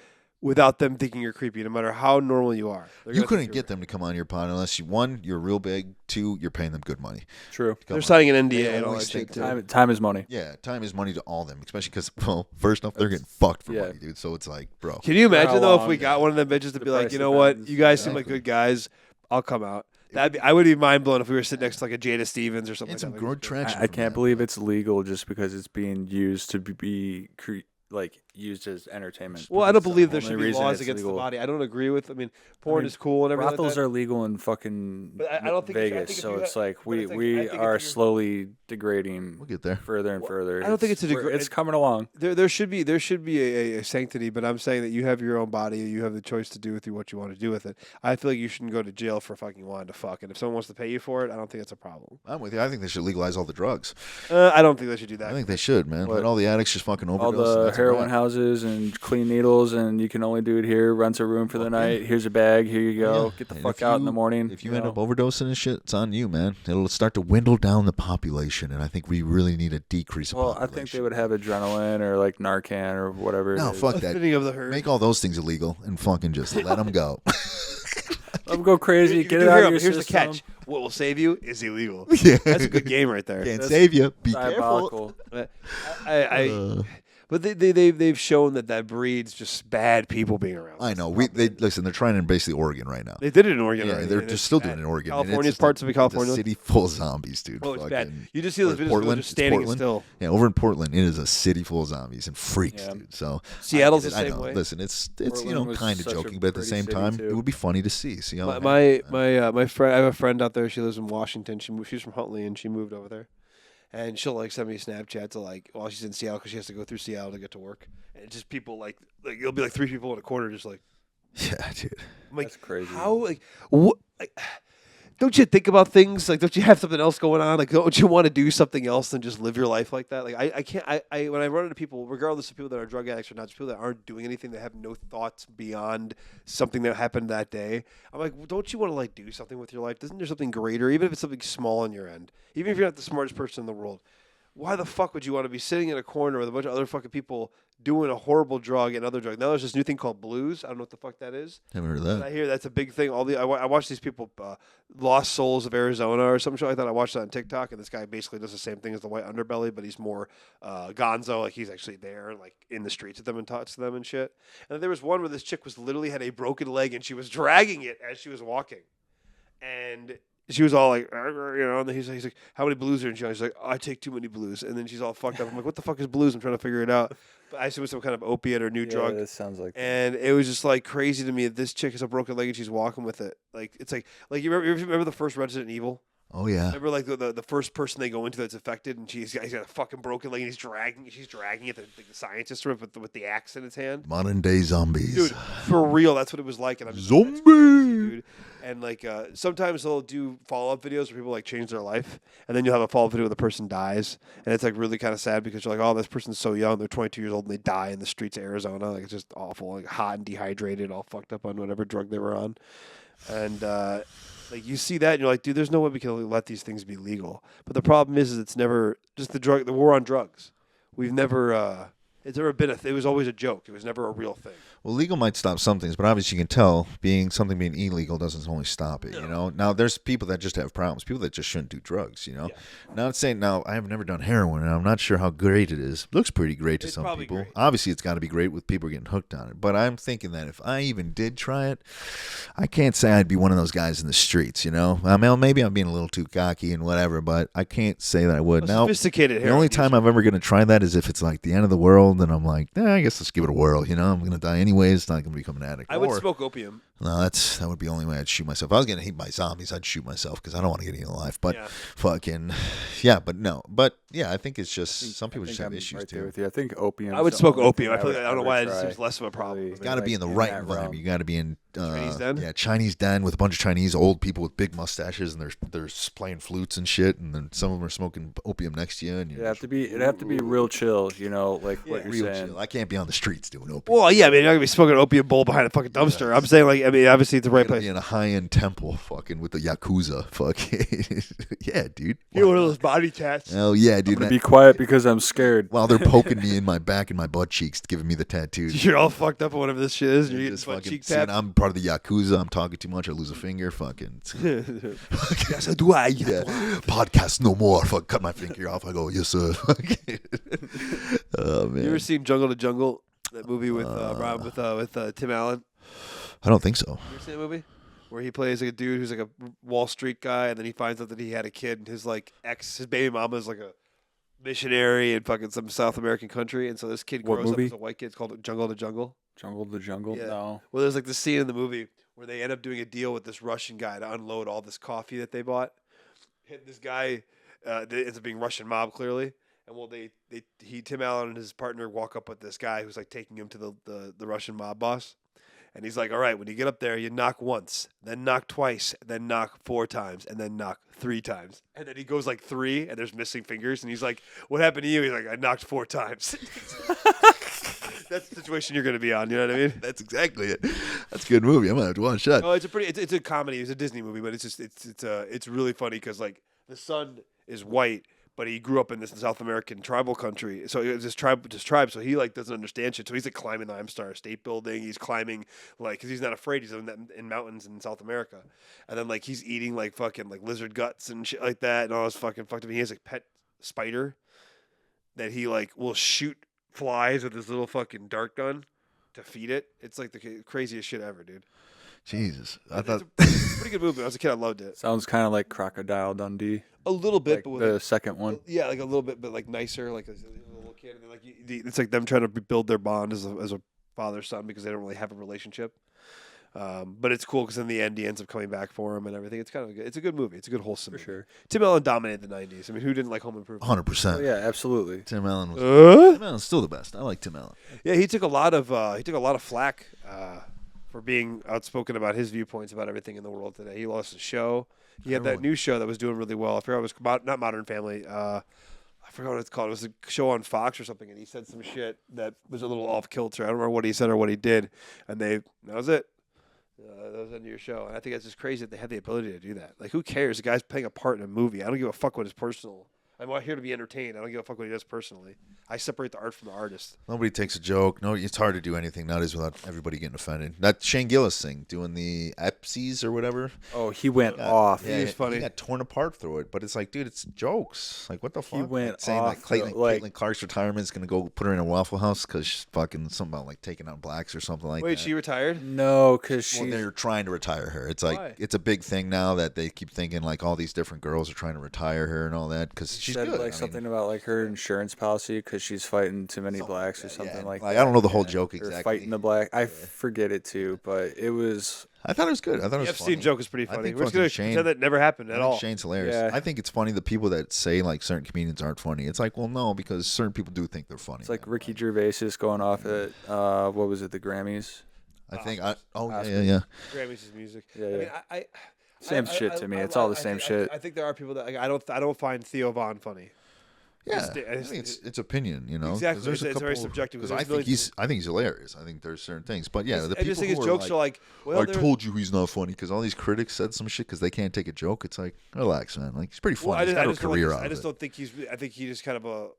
without them thinking you're creepy, no matter how normal you are. They're You gonna couldn't think get them to come on your pod unless you're real big. 2, you're paying them good money. true. They're on. signing an NDA They and all always that shit think too. Time is money. Yeah, time is money to all of them, especially because, well, first off, they're getting fucked for yeah. money, dude. So it's like, bro. Can you how imagine though if long we got one of them bitches to the be like, price you know what, depends. you guys seem Exactly. like good guys, I'll come out. I would be mind blown if we were sitting next to like a Jada Stevens or something. And some like that. good traction. I from can't that. believe it's legal just because it's being used to be like used as entertainment. Well, I don't believe there Only should be reason laws it's against legal. the body. I don't agree with. I mean, porn is cool and everything. Brothels like that. are legal in fucking But I don't think you should- I Vegas, think if so you it's ha- like but we it's like, I we think if are you're- slowly degrading We'll get there. further and further. I don't think it's a it's coming along. There should be a sanctity, but I'm saying that you have your own body, you have the choice to do with you what you want to do with it. I feel like you shouldn't go to jail for fucking wanting to fuck, and if someone wants to pay you for it, I don't think that's a problem. I'm with you. I think they should legalize all the drugs. I don't think they should do that. I think they should, man. What? Let all the addicts just fucking overdose. All and the that's a heroin wrap. houses and clean needles, and you can only do it here. Rents a room for the night. Here's a bag. Here you go. Yeah. Get the And fuck if out in you- the morning. If you end up overdosing and shit, it's on you, man. It'll start to dwindle down the population, and I think we really need a decrease of Well, I population. think they would have adrenaline or like Narcan or whatever. No, it is. fuck A that. thinning of the herd. Make all those things illegal and fucking just let them go. Let them go crazy. You get can it do out here, of your but here's system. the catch: what will save you is illegal. Yeah. That's a good game right there. Can't That's save you. Be careful. Diabolical. But they've shown that breeds just bad people being around. I know. They listen. They're trying in basically Oregon right now. They did it in Oregon. Yeah, already, they're and just it's still bad. doing it in Oregon. and it's California's just parts of it's California. a city full of zombies, dude. Oh, it's bad. Fucking- You just see or those videos of them Portland. just It's standing Portland. still. Yeah, over in Portland, it is a city full of zombies and freaks, Yeah. dude. So Seattle's the I same know. way. Listen, it's Portland was kind of such a joking, but at the pretty same city, time, too. it would be funny to see. See how it My happens, my friend, I have a friend out there. She lives in Washington. She's from Huntley, and she moved over there. And she'll like send me Snapchats of like while she's in Seattle because she has to go through Seattle to get to work. And it's just people like it'll be like three people in a corner, just like Yeah, dude. I'm like That's crazy. how like what. Like, don't you think about things like? Don't you have something else going on? Like, don't you want to do something else than just live your life like that? Like, I can't. I when I run into people, regardless of people that are drug addicts or not, just people that aren't doing anything, that have no thoughts beyond something that happened that day. I'm like, well, don't you want to like do something with your life? Isn't there something greater, even if it's something small on your end? Even if you're not the smartest person in the world, why the fuck would you want to be sitting in a corner with a bunch of other fucking people doing a horrible drug and other drug? Now there's this new thing called blues. I don't know what the fuck that is. Haven't heard of And that. I hear that's a big thing. I watch these people, Lost Souls of Arizona or some show. I thought I watched that on TikTok, and this guy basically does the same thing as the White Underbelly, but he's more gonzo. Like he's actually there, like in the streets with them and talks to them and shit. And there was one where this chick was literally had a broken leg, and she was dragging it as she was walking, and she was all like, and then he's like, how many blues are in you? She's like, I take too many blues, and then she's all fucked up. I'm like, what the fuck is blues? I'm trying to figure it out. But I assume it's some kind of opiate or new drug. This sounds like. And it was just like crazy to me that this chick has a broken leg and she's walking with it. Like it's like you remember the first Resident Evil? Oh yeah. Remember like the first person they go into that's affected, and he's got a fucking broken leg and she's dragging it. The scientist with the axe in his hand. Modern day zombies. Dude, for real, that's what it was like. And I'm just Zombie! like, that's crazy, dude. And like sometimes they'll do follow-up videos where people like change their life, and then you'll have a follow-up video where the person dies, and it's like really kind of sad because you're like, oh, this person's so young, they're 22 years old, and they die in the streets of Arizona. Like it's just awful, like hot and dehydrated, all fucked up on whatever drug they were on, and like you see that, and you're like, dude, there's no way we can let these things be legal. But the problem is it's never just the war on drugs. We've never. It's never been it was always a joke. It was never a real thing. Well, legal might stop some things, but obviously you can tell something being illegal doesn't only stop it, you know? Now, there's people that just have problems, people that just shouldn't do drugs, you know? Yeah. Now, I have never done heroin, and I'm not sure how great it is. Looks pretty great to It's some probably people. great. Obviously, it's got to be great with people getting hooked on it. But I'm thinking that if I even did try it, I can't say I'd be one of those guys in the streets, you know? I mean, maybe I'm being a little too cocky and whatever, but I can't say that I would. Now, Sophisticated the only heroin time I'm ever going to try that is if it's like the end of the world, and I'm like, I guess let's give it a whirl, you know? I'm going to die anyways. It's not going to become an addict. I would Or- smoke opium. No, that would be the only way I'd shoot myself. If I was getting hit by zombies, I'd shoot myself because I don't want to get eaten alive. But Yeah. fucking, yeah, but no. But yeah, I think it's just some people I just think have I'm issues right there too. with you. I think opium. I would smoke opium. I feel like I don't know why it just seems less of a problem. It's Got to be in the right environment. You got to be in Chinese den? Yeah, Chinese den with a bunch of Chinese old people with big mustaches, and they're playing flutes and shit, and then some of them are smoking opium next to you. And It'd have to be real chill, you know, like what you're real saying. chill. I can't be on the streets doing opium. Well, yeah, I mean, you're not gonna be smoking an opium bowl behind a fucking dumpster. I'm saying, like, I mean, obviously it's the right Be place. in a high-end temple, fucking with the yakuza, fucking yeah, dude. You're one of those body tats. Hell yeah, I'm dude. gonna be quiet because I'm scared. While they're poking me in my back and my butt cheeks, giving me the tattoos. You're all fucked up on whatever this shit is. And you're Just getting butt fucking cheek saying tapped. I'm part of the yakuza. I'm talking too much. I lose a finger. Fucking Yes, I do. yeah. Podcast no more. Fuck, cut my finger off. I go yes sir. Oh man. You ever seen Jungle to Jungle? That movie with Tim Allen. I don't think so. You ever seen that movie? Where he plays like a dude who's like a Wall Street guy, and then he finds out that he had a kid, and his like his baby mama is like a missionary in fucking some South American country, and so this kid What grows up movie? as a white kid. It's called Jungle to Jungle. Jungle to Jungle. Yeah. No. Well, there's like this scene in the movie where they end up doing a deal with this Russian guy to unload all this coffee that they bought. Hit this guy, it ends up being Russian mob clearly, and well, Tim Allen and his partner walk up with this guy who's like taking him to the Russian mob boss, and he's like, all right, when you get up there, you knock once, then knock twice, then knock 4 times, and then knock 3 times, and then he goes like 3, and there's missing fingers, and he's like, what happened to you? He's like, I knocked 4 times. That's the situation you're going to be on. You know what I mean? That's exactly it. That's a good movie. I'm gonna have to watch that. Oh, it's a comedy. It's a Disney movie, but it's really funny because like the son is white, but he grew up in this South American tribal country. So it's this tribe. So he like doesn't understand shit. So he's like climbing the Empire State Building. He's climbing like because he's not afraid. He's in mountains in South America, and then like he's eating like fucking like lizard guts and shit like that, and all this fucking fucked up. He has like pet spider that he like will shoot flies with his little fucking dart gun to feed it. It's like the craziest shit ever, dude. Jesus, I It's thought. a pretty good movie. When I was a kid, I loved it. Sounds kind of like Crocodile Dundee. A little bit, Like but with the second one. yeah, like a little bit, but like nicer, like a little kid. And like it's like them trying to build their bond as a father son because they don't really have a relationship. But it's cool because in the end he ends up coming back for him and everything. It's kind of good. It's a good movie. It's a good wholesome. For movie. sure. Tim Allen dominated the '90s. I mean, who didn't like Home Improvement? 100%. Oh, yeah, absolutely. Tim Allen was. Uh? Tim Allen's still the best. I like Tim Allen. Yeah, he took a lot of flack for being outspoken about his viewpoints about everything in the world today. He lost his show. He had that new show that was doing really well. I forgot it was not Modern Family. I forgot what it's called. It was a show on Fox or something, and he said some shit that was a little off kilter. I don't remember what he said or what he did, and that was it. That was the end of your show. And I think it's just crazy that they had the ability to do that. Like, who cares? The guy's playing a part in a movie. I don't give a fuck what his personal. I'm out here to be entertained. I don't give a fuck what he does personally. I separate the art from the artist. Nobody takes a joke. No, it's hard to do anything nowadays without everybody getting offended. That Shane Gillis thing, doing the Epsies or whatever. Oh, he went off. He was funny. He got torn apart through it. But it's like, dude, it's jokes. Like, what the fuck? He went like, saying off like the- like- Caitlin Clark's retirement is going to go put her in a Waffle House because she's fucking something about like taking out blacks or something like Wait, that. she retired? No, because Well, she. they're trying to retire her. It's like Why? it's a big thing now that they keep thinking like all these different girls are trying to retire her and all that because she's said good. like I something mean, about like her insurance policy because she's fighting too many blacks or yeah, something yeah. like Like, that. I don't know the whole Yeah. joke Or exactly. fighting the black. I forget it too, but it was. I thought it was good. I thought it was The funny. Epstein joke is pretty I funny. think We're just going to fucking pretend that never happened I at think all. Shane's hilarious. Yeah. I think it's funny the people that say like certain comedians aren't funny. It's like, well, no, because certain people do think they're funny. It's like man. Ricky Gervais is going off at what was it, the Grammys? I think Oscars. yeah. Grammys is music. Yeah, I yeah. mean, Same shit to me. It's all the same shit. I think there are people that like, I don't find Theo Von funny. Yeah, I I just- think it's opinion, you know. 'cause Exactly. there's a It's very couple- subjective. 'cause There's I think millions- he's hilarious. I think there's certain things, but yeah, the I people just think his who jokes are are like, like, well, I they're- told you he's not funny because all these critics said some shit because they can't take a joke. It's like, relax, man. Like he's pretty funny. Well, I He's just, got I a just don't career like, out I of just it. don't think he's. I think he just kind of a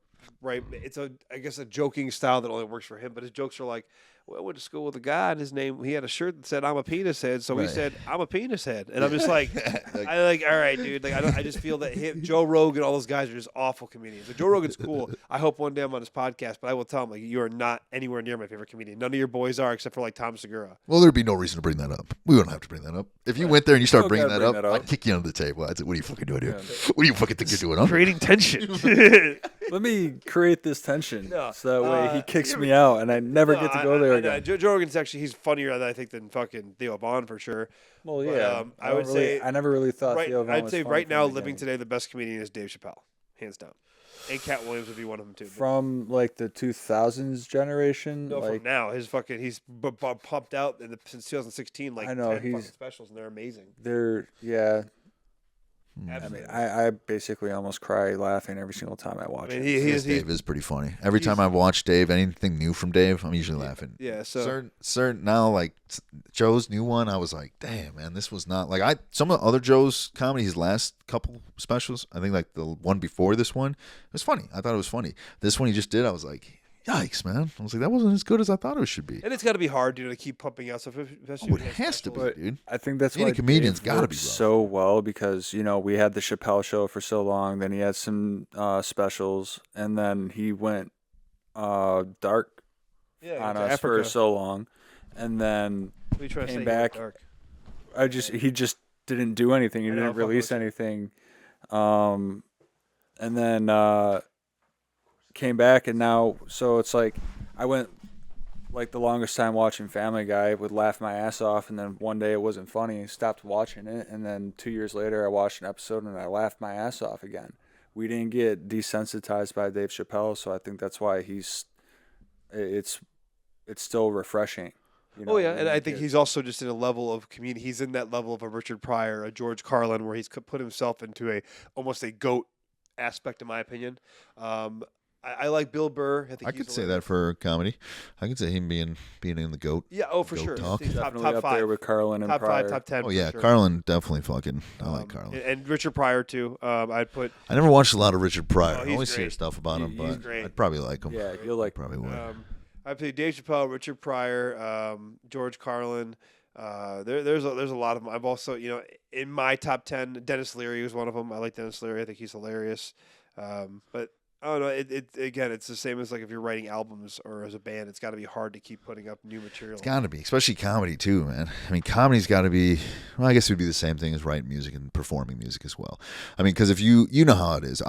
right. It's I guess a joking style that only works for him. But his jokes are like, well, I went to school with a guy, and his name. He had a shirt that said "I'm a penis head," so he Right. said "I'm a penis head," and I'm just like, I like, all right, dude. Like, I just feel that Joe Rogan, all those guys are just awful comedians. Like, Joe Rogan's cool. I hope one day I'm on his podcast, but I will tell him like, you are not anywhere near my favorite comedian. None of your boys are, except for like Tom Segura. Well, there'd be no reason to bring that up. We wouldn't have to bring that up. If you went there and you start don't bringing gotta that bring up, that up. I'd kick you under the table. I'd say, "What are you fucking doing here? What do you fucking think you're doing?" Huh? Creating tension. Let me create this tension No, so that way he kicks yeah, me out and I never get to go there again. Joe Rogan's actually he's funnier I think than fucking Theo Von for sure. Well, But, yeah. I don't would really- say I never really thought right, Theo Von I'd was say funny right from now the living beginning. today the best comedian is Dave Chappelle, hands down. And Cat Williams would be one of them too. But From like the 2000s generation, no, like from now his fucking he's pumped out since 2016 like I know, 10 fucking he's- specials and they're amazing. they're yeah. I Absolutely. mean, I basically almost cry laughing every single time I watch I mean, it. he's Dave is pretty funny. Every time I watch Dave, anything new from Dave, I'm usually laughing. yeah. So certain now, like Joe's new one, I was like, damn, man, this was not like some of the other Joe's comedy, his last couple specials, I think like the one before this one, it was funny. I thought it was funny. This one he just did, I was like, yikes, man. I was like, that wasn't as good as I thought it should be. and it's got to be hard, dude, to keep pumping out stuff. Especially Oh, when it you have has to be, specials. dude. I think that's Being why a comedian's Dave gotta worked be rough. so well because we had the Chappelle show for so long, then he had some specials, and then he went dark Yeah, on to us Africa. for so long, and then What are you trying to came say? back. Dark. he just didn't do anything. He I know, didn't fuck with release you. anything. And then came back, and now so it's like I went like the longest time watching Family Guy, would laugh my ass off, and then one day it wasn't funny, stopped watching it, and then 2 years later I watched an episode and I laughed my ass off again. We didn't get desensitized by Dave Chappelle, so I think that's why it's still refreshing. You know, Oh yeah, when and I you think get- he's also just in a level of community. He's in that level of a Richard Pryor, a George Carlin, where he's put himself into almost a goat aspect, in my opinion. I like Bill Burr. I think I he's could say hilarious. that for comedy. I could say him being in the GOAT. Yeah, oh for Goat sure. talk. He's definitely top up five, there with Carlin and top Pryor. five, top 10. Oh for yeah, sure. Carlin definitely fucking. I like Carlin. and Richard Pryor too. I'd put. I never watched a lot of Richard Pryor. Oh, I he's always hear great. stuff about him, He's but great. I'd probably like him. Yeah, you'll like. Probably would. I'd say Dave Chappelle, Richard Pryor, George Carlin. There's a lot of them. I've also, in my top 10, Dennis Leary was one of them. I like Dennis Leary. I think he's hilarious. But I don't know. Again, it's the same as like if you're writing albums or as a band, it's got to be hard to keep putting up new material. It's got to be, especially comedy too, man. I mean, comedy's got to be. Well, I guess it would be the same thing as writing music and performing music as well. I mean, because if you know how it is,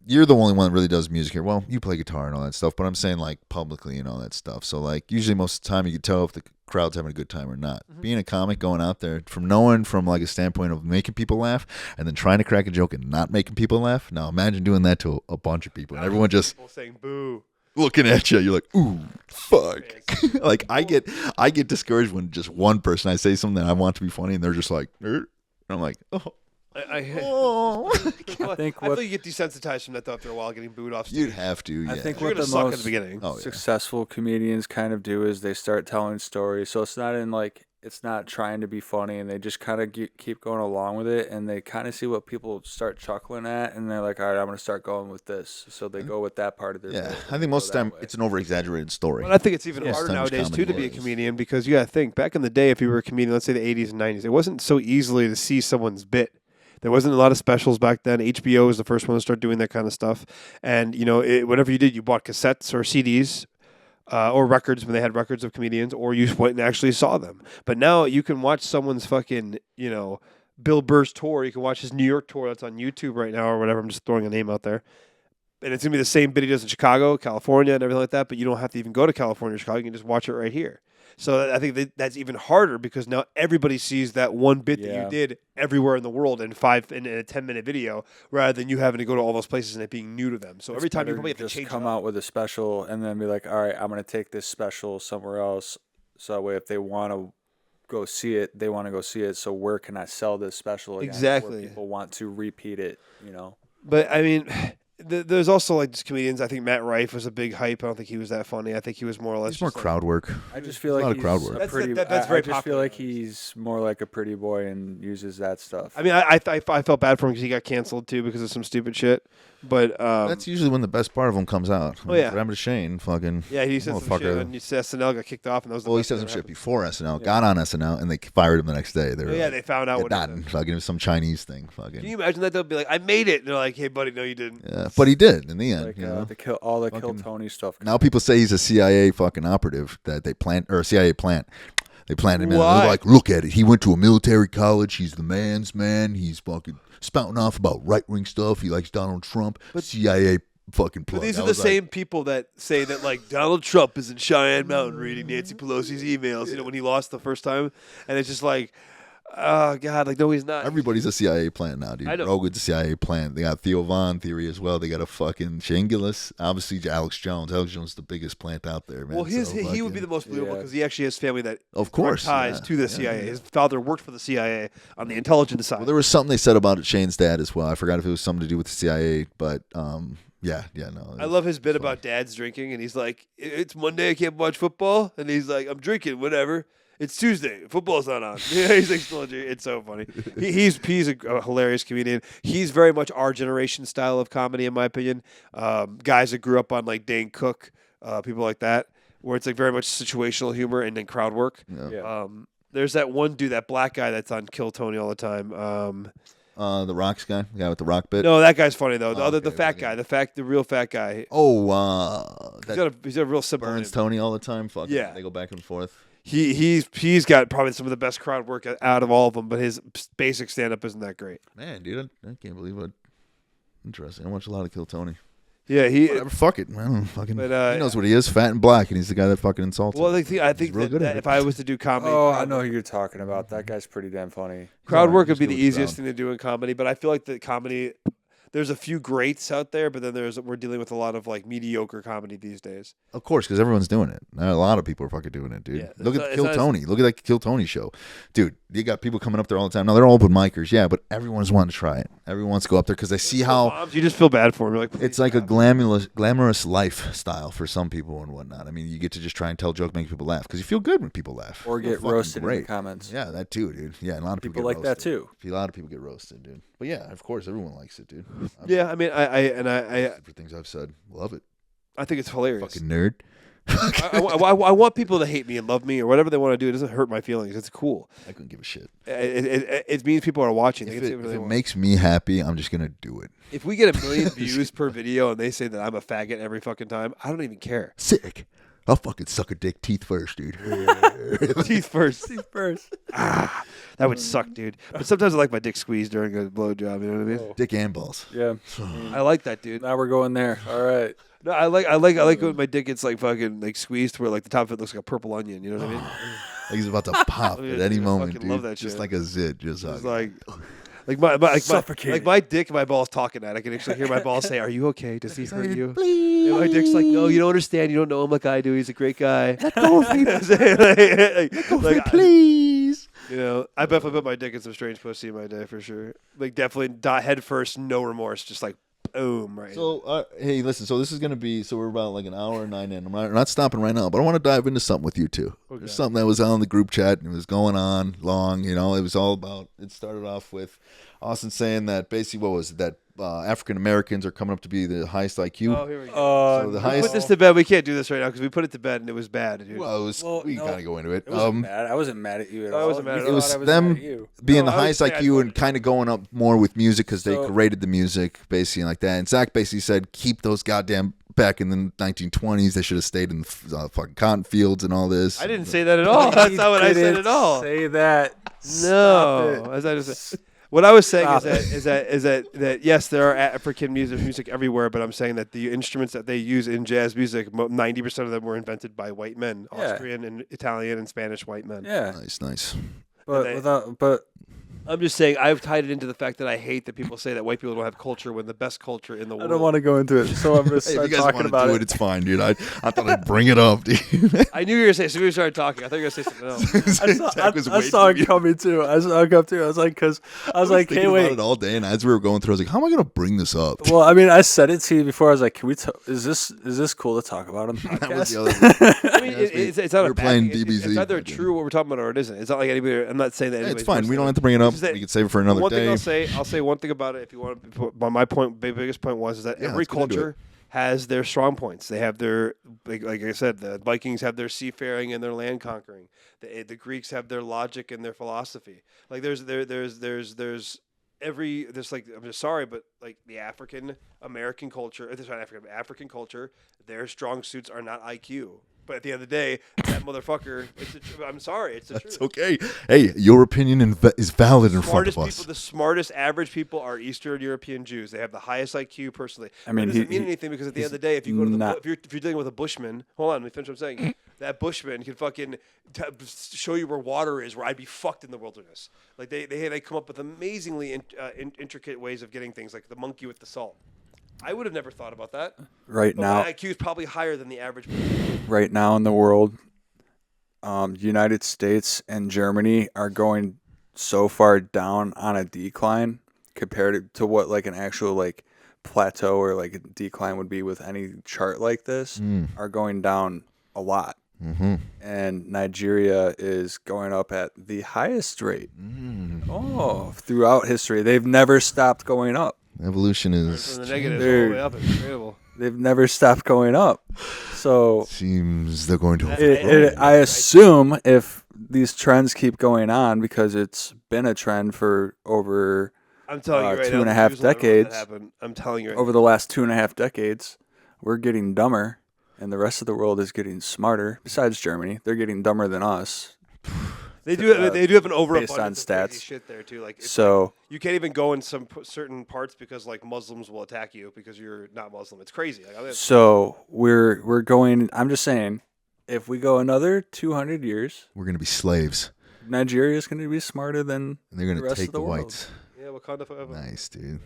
you're the only one that really does music here. Well, you play guitar and all that stuff, but I'm saying like publicly and all that stuff. So like usually most of the time you can tell if the crowd's having a good time or not. Mm-hmm. Being a comic, going out there from knowing from like a standpoint of making people laugh and then trying to crack a joke and not making people laugh. Now imagine doing that to a bunch of people and everyone just People saying boo. looking at you. You're like, ooh, fuck. Like I get discouraged when just one person I say something that I want to be funny and they're just like, and I'm like, oh. I think I what- feel you get desensitized from that though after a while, getting booed off stage. You'd have to. Yeah. I think You're what gonna the suck at most the beginning. Oh, yeah. successful comedians kind of do is they start telling stories. So it's not trying to be funny, and they just kind of keep going along with it, and they kind of see what people start chuckling at, and they're like, all right, I'm going to start going with this. So they go with that part of their Yeah, bit, I and think most of the go time that way. it's an over-exaggerated story. Well, I think it's even Yeah. harder Sometimes nowadays too to be a comedy is. comedian because you got to think back in the day if you were a comedian, let's say the 80s and 90s, it wasn't so easily to see someone's bit. There wasn't a lot of specials back then. HBO was the first one to start doing that kind of stuff, and whatever you did, you bought cassettes or CDs. Or records when they had records of comedians, or you went and actually saw them. But now you can watch someone's fucking, Bill Burr's tour. You can watch his New York tour that's on YouTube right now or whatever. I'm just throwing a name out there. And it's going to be the same bit he does in Chicago, California, and everything like that, but you don't have to even go to California or Chicago. You can just watch it right here. So I think that's even harder because now everybody sees that one bit that Yeah. you did everywhere in the world in a 10-minute video, rather than you having to go to all those places and it being new to them. So every It's time you better probably have to just change come it up. out with a special and then be like, all right, I'm going to take this special somewhere else. So that way, if they want to go see it, they want to go see it. So where can I sell this special again? Exactly. Where people want to repeat it, But I mean, there's also like just comedians. I think Matt Rife was a big hype. I don't think he was that funny. I think he was more or less It's more just like- crowd work. I just feel a like lot of he's crowd work. a That's- pretty. that's I very just feel popular like nowadays. he's more like a pretty boy and uses that stuff. I mean, I felt bad for him because he got canceled too because of some stupid shit. But That's usually when the best part of them comes out. Oh, yeah. What happened to Shane? Fucking yeah, he said some shit motherfucker. and SNL got kicked off, and that was the Well, he best said thing some that shit happened. before SNL. Got on SNL and they fired him the next day. They were Oh, yeah, like, they found out "You're what. done." Fucking it was some Chinese thing. Can you Fucking. imagine that? They'll be like, "I made it," and they're like, "Hey, buddy, no, you didn't." Yeah, but he did in the end. like you know? all the Fucking- Kill Tony stuff. Now people say he's a CIA fucking operative that they plant or a CIA plant. They planted him in. Why? They're like, look at it. He went to a military college. He's the man's man. He's fucking spouting off about right wing stuff. He likes Donald Trump. CIA fucking plug. But these I are the was like, same people that say that like Donald Trump is in Cheyenne Mountain reading Nancy Pelosi's emails. When he lost the first time, and it's just like, oh god, like no, he's not. Everybody's a CIA plant now, dude. I know. Rogan's a CIA plant. They got Theo Von theory as well. They got a fucking Shane Gillis. Obviously, Alex Jones. Alex Jones is the biggest plant out there, man. Well, he would be fucking- the most believable Yeah. because he actually has family that Of course, ties yeah. to the CIA. His father worked for the CIA on the intelligence side. Well, there was something they said about Shane's dad as well. I forgot if it was something to do with the CIA, but yeah, no. I love his bit about dads drinking, and he's like, "It's Monday, I can't watch football," and he's like, "I'm drinking, whatever. It's Tuesday, football's not on." Yeah, he's like, "It's so funny." He's a hilarious comedian. He's very much our generation style of comedy, in my opinion. Guys that grew up on like Dane Cook, people like that, where it's like very much situational humor and then crowd work. Yeah. There's that one dude, that black guy that's on Kill Tony all the time. The Rocks guy, the guy with the rock bit. No, that guy's funny though. Oh, The okay, fat okay. guy, the real fat guy. Oh, He's that got a real simple name. burns Tony all the time. Fucking, Yeah. they go back and forth. He's got probably some of the best crowd work out of all of them, but his basic stand up isn't that great. Man, dude, I can't believe it. Interesting. I watch a lot of Kill Tony. Yeah, Whatever, fuck it, man. Fucking, But, he knows what he is, fat and black, and he's the guy that fucking insults. well, him. I think real good at that it. if I was to do comedy, Oh, I know who you're talking about. That guy's pretty damn funny. crowd work would just be do the what's easiest around. thing to do in comedy. But I feel like the comedy, there's a few greats out there, but then we're dealing with a lot of like mediocre comedy these days. Of course, because everyone's doing it. A lot of people are fucking doing it, dude. Yeah, Look it's at not- Kill it's not- Tony. Look at that Kill Tony show, dude. You got people coming up there all the time. Now they're all open micers, yeah, but everyone's wanting to try it. Everyone wants to go up there because they see how Moms, you just feel bad for them. You're like, it's like a glamorous lifestyle for some people and whatnot. I mean, you get to just try and tell jokes, make people laugh because you feel good when people laugh. Or You feel get fucking roasted in great. the comments. Yeah, that too, dude. Yeah, a lot of People get like that roasted. too. A lot of people get roasted, dude. But yeah, of course, everyone likes it, dude. yeah. I mean, I For things I've said, love it. I think it's hilarious. Fucking nerd. I want people to hate me and love me or whatever they want to do. It doesn't hurt my feelings. It's cool. I couldn't give a shit. It means people are watching. They If can see it, what if they it want. makes me happy, I'm just gonna do it. If we get 1 million views per video and they say that I'm a faggot every fucking time, I don't even care. Sick. I'll fucking suck a dick teeth first, dude. Teeth first. Teeth first. That would suck, dude. But sometimes I like my dick squeezed during a blowjob. You know what I mean? Dick and balls. Yeah. I like that, dude. Now we're going there. All right. No, I like when my dick gets like fucking like squeezed to where like the top of it looks like a purple onion. You know what I mean? Like he's about to pop Yeah, at any dude, I moment, fucking dude. love that Just shit. like a zit. Just It's like, like my dick and my balls talking at. I can actually hear my balls say, "Are you okay? Does he hurt you?" And my dick's like, "No, you don't understand. You don't know him like I do. He's a great guy." Let go of me, please. You know, I definitely put my dick in some strange pussy in my day for sure. Like definitely head first, no remorse, just like boom, right? So, hey, listen. So this is gonna be. So we're about like an hour and 9 in. I'm not stopping right now, but I want to dive into something with you too. There's something that was on the group chat and it was going on long. You know, it was all about. It started off with Austin saying that basically what was it, that African Americans are coming up to be the highest IQ. Oh, here we go. So the We highest. put this to bed. We can't do this right now because we put it to bed and it was bad, dude. Well, it was. Well, we no, kind of go into it. It wasn't mad. I wasn't mad at you at I all. wasn't mad You at It all. was thought I them mad at you. being No, the I highest was mad IQ for and kind of going up more with music because they So- rated the music basically like that. And Zach basically said, keep those goddamn back in the 1920s. They should have stayed in the fucking cotton fields and all this. I didn't say that at all. That's not what I said at all. Say that. No, Stop as I just said. What I was saying Stop is that yes, there are African music everywhere, but I'm saying that the instruments that they use in jazz music, 90% of them were invented by white men, Yeah. Austrian and Italian and Spanish white men. Yeah, Nice. but they- but I'm just saying I've tied it into the fact that I hate that people say that white people don't have culture when the best culture in the I world. don't want to go into it. So I'm gonna Hey, if start you guys talking want to about do it. it's fine, dude. I thought I'd bring it up, dude. I knew you were gonna say. So we started talking. I thought you were gonna say something else. Zach was I waiting saw for it me. coming too. I saw it come too. I was like, hey, thinking about wait. it all day, and as we were going through, I was like, how am I going to bring this up? Well, I mean, I said it to you before. I was like, can we? Is this cool to talk about on the podcast? That was the other. I mean, it's not we a were bad playing thing. It's DBZ, either but, yeah. true what we're talking about or it isn't. It's not like anybody. I'm not saying that. It's anybody's fine. We don't have personally- to bring it up. It's just that- We can save it for another One day. thing I'll say one thing about it. If you want to, my biggest point was is that Yeah, every let's get into culture has their strong points. They have their, like I said, the Vikings have their seafaring and their land conquering. The Greeks have their logic and their philosophy. Like there's like I'm just sorry, but like the African American culture, it's not African culture, their strong suits are not IQ. But at the end of the day, that motherfucker. I'm sorry, it's the It's truth. okay. Hey, your opinion is valid in front of us. The smartest average people are Eastern European Jews. They have the highest IQ personally. I mean, it doesn't mean anything because at the end of the day, if you go to not- if you're dealing with a bushman, hold on, let me finish what I'm saying. That bushman can fucking show you where water is, where I'd be fucked in the wilderness. Like they come up with amazingly intricate ways of getting things, like the monkey with the salt. I would have never thought about that. Right But now, my IQ is probably higher than the average person. right now in the world, United States and Germany are going so far down on a decline compared to what like an actual like plateau or like a decline would be with any chart like this are going down a lot. Mm-hmm. And Nigeria is going up at the highest rate. Oh, throughout history, they've never stopped going up. Evolution is From the negative all the way up, it's incredible. They've never stopped going up. So seems they're going to. I assume if these trends keep going on, because it's been a trend for over I'm telling you right two now, and a the half Jews will never let that decades. happen. I'm telling you right over the last 2.5 decades, we're getting dumber, and the rest of the world is getting smarter. Besides Germany, they're getting dumber than us. They do have an overabundance based on of crazy stats. shit there too. Like it's So you can't even go in some certain parts because like Muslims will attack you because you're not Muslim. It's crazy. Like, so we're going. I'm just saying, if we go another 200 years, We're gonna be slaves. Nigeria is going to be smarter than And they're gonna the rest take of the the world. whites. yeah, Wakanda forever. Nice, dude.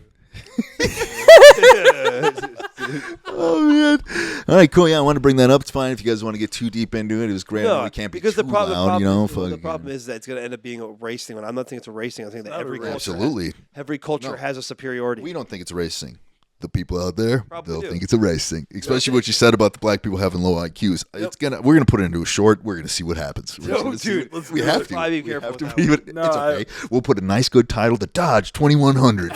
Oh man! All right, cool. Yeah, I want to bring that up. It's fine if you guys want to get too deep into it. It was great. No, We can't be because too the problem, loud, you know. the problem is that it's going to end up being a race thing. I'm not saying it's a race thing. I think that not a every race. culture, Absolutely. every culture has a superiority. We don't think it's a race thing. The people out there, Probably they'll do. think it's a race thing. Especially what you said about the black people having low IQs. We're gonna put it into a short. We're gonna see what happens. We're No, gonna see dude, what- we have to. probably be We careful have to with be. that But No, it's okay. We'll put a nice, good title: The Dodge 2100.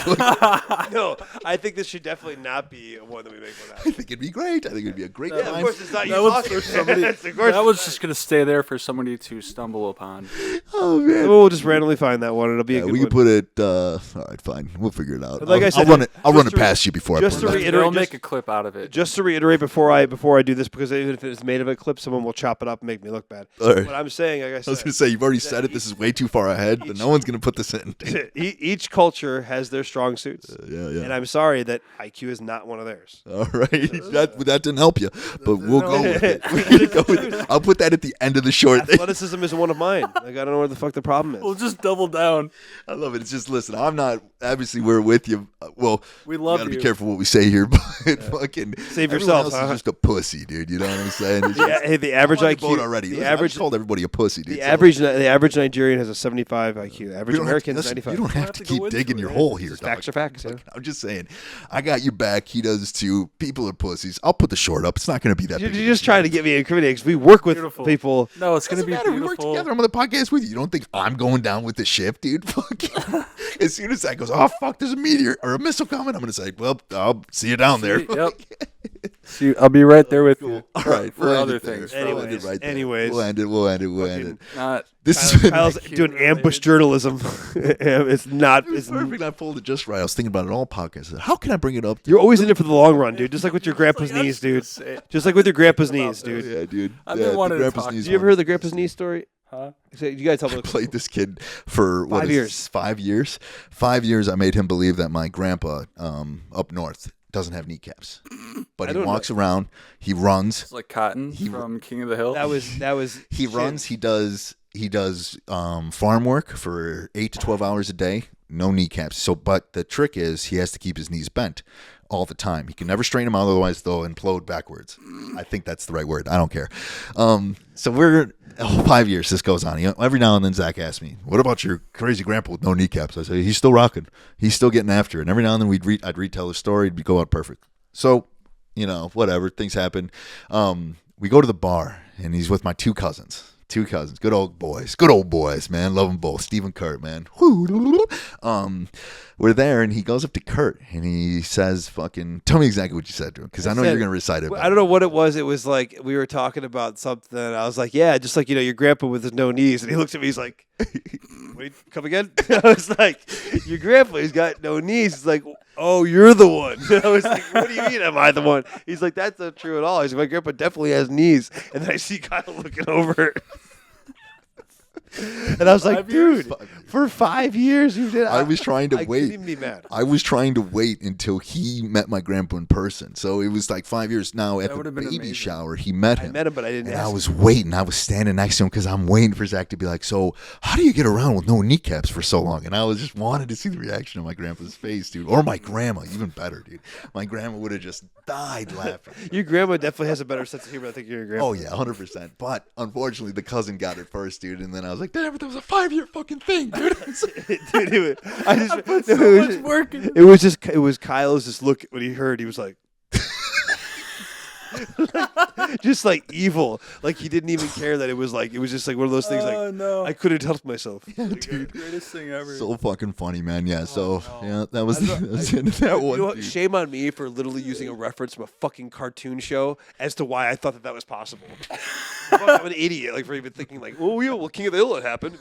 No, I think this should definitely not be one that we make one I think it'd be great. I think it'd be a great out. Yeah, of time. course it's not you That was talking. for somebody. Of course That was it's just going to stay there for somebody to stumble upon. Oh not. man. We'll just randomly find that one. It'll be a Yeah, good we one. can put it. All right, fine. We'll figure it out. But like I said, I'll run it. I'll just run it to- past you before I just put to it. reiterate, They'll just- make a clip out of it. Just to reiterate before I do this, because even if it's made of a clip, someone will chop it up and make me look bad. All right. What I'm saying, like I I was going to said, say, you've already said it. This is way too far ahead, but no one's going to put this in. each culture has their strong suits, Yeah, yeah. and I'm sorry that IQ is not one of theirs. All right, that didn't help you, but we'll go with it. We're gonna go with it. I'll put that at the end of the short. Athleticism is one of mine. Like I don't know where the fuck the problem is. We'll just double down. I love it. It's just listen. I'm not. Obviously, we're with you. Well, We love gotta you. be careful what we say here, but fucking Save everyone yourself, else huh? is just a pussy, dude. You know what I'm saying? It's Yeah, just, hey, the average I'm on IQ the boat already. The Listen, I average just called everybody a pussy, dude. the average Nigerian has a 75 IQ. You Average don't have to- American is listen, 95. You don't have have to to go keep into digging it, your right? hole here, Just dog. facts are facts. Yeah. I'm just saying, I got you back. He does too. People are pussies. I'll put the short up. It's not going to be that. You're big of a just deal. trying to get me incriminated because we work with Beautiful. people. No, it's going Doesn't to be matter. We work beautiful. together. I'm on the podcast with you. You don't think I'm going down with the ship, dude? Fuck. As soon as that goes, oh fuck, there's a meteor or a missile coming. I'm gonna say, well, I'll see you down there. Yep. See, I'll be right there with you. All right, For we'll end other it there. things. We'll end it Anyways, right there. anyways. We'll end it. We'll end it. Not This is Kyle's doing ambush journalism. It's not. It's It's perfect. I pulled it just right. I was thinking about it all podcasts. How can I bring it up? You're always in it for the long run, dude. Just like with your grandpa's knees, dude. Just like with your grandpa's knees, dude. Yeah, dude. I've yeah, been the wanting to grandpa's talk- knees Did you ever one. hear the grandpa's knee story? Huh? So you guys tell me. Played this kid for 5 years. 5 years. 5 years. I made him believe that my grandpa up north doesn't have kneecaps, but I he don't walks around. He runs. It's like Cotton from King of the Hill. That was. He shit. runs. He does farm work for 8 to 12 hours a day. No kneecaps. So, but the trick is he has to keep his knees bent all the time. He can never straighten them out, otherwise they'll implode backwards. I think that's the right word. I don't care. So we're 5 years. This goes on. Every now and then Zach asks me, "What about your crazy grandpa with no kneecaps?" I say, "He's still rocking. He's still getting after it." And every now and then I'd retell the story. It'd go out perfect. So, whatever, things happen. We go to the bar, and he's with my two cousins. Good old boys, man. Love them both. Steve and Kurt, man. We're there, and he goes up to Kurt, and he says, fucking, tell me exactly what you said to him, because I know you're going to recite it. I don't know what it was. It was like we were talking about something. I was like, yeah, just like, your grandpa with his no knees. And he looks at me, he's like, wait, come again? I was like, your grandpa, he's got no knees. He's like, oh, you're the one. I was like, what do you mean am I the one? He's like, that's not true at all. He's like, my grandpa definitely has knees. And then I see Kyle looking over. And I was like, 5 years? dude, for 5 years you did. I was trying to I wait. couldn't even be mad. I was trying to wait until he met my grandpa in person. So it was like 5 years. Now, at That the would've been baby amazing. shower, he met I him. met him, but I didn't And ask I him. was waiting. I was standing next to him because I'm waiting for Zach to be like, so how do you get around with no kneecaps for so long? And I was just wanted to see the reaction of my grandpa's face, dude. Or my grandma, even better, dude. My grandma would have just died laughing. Your grandma definitely has a better sense of humor. I think your grandma. Oh, yeah, 100%. But unfortunately, the cousin got it first, dude. And then I was like, damn it, that was a 5-year fucking thing, dude. Dude, I just put it so was much just- work into it was Kyle's just look when he heard. He was like, just like evil. Like he didn't even care that it was just like one of those things. Oh, Like no. I couldn't help myself. dude. Greatest thing ever. So fucking funny, man. Yeah, so, no. yeah, that was, I don't- that was the end of that You one, know what? dude. Shame on me for literally using a reference from a fucking cartoon show as to why I thought that was possible. Fuck, I'm an idiot, like for even thinking like, oh yeah, well, King of the Hill it happened.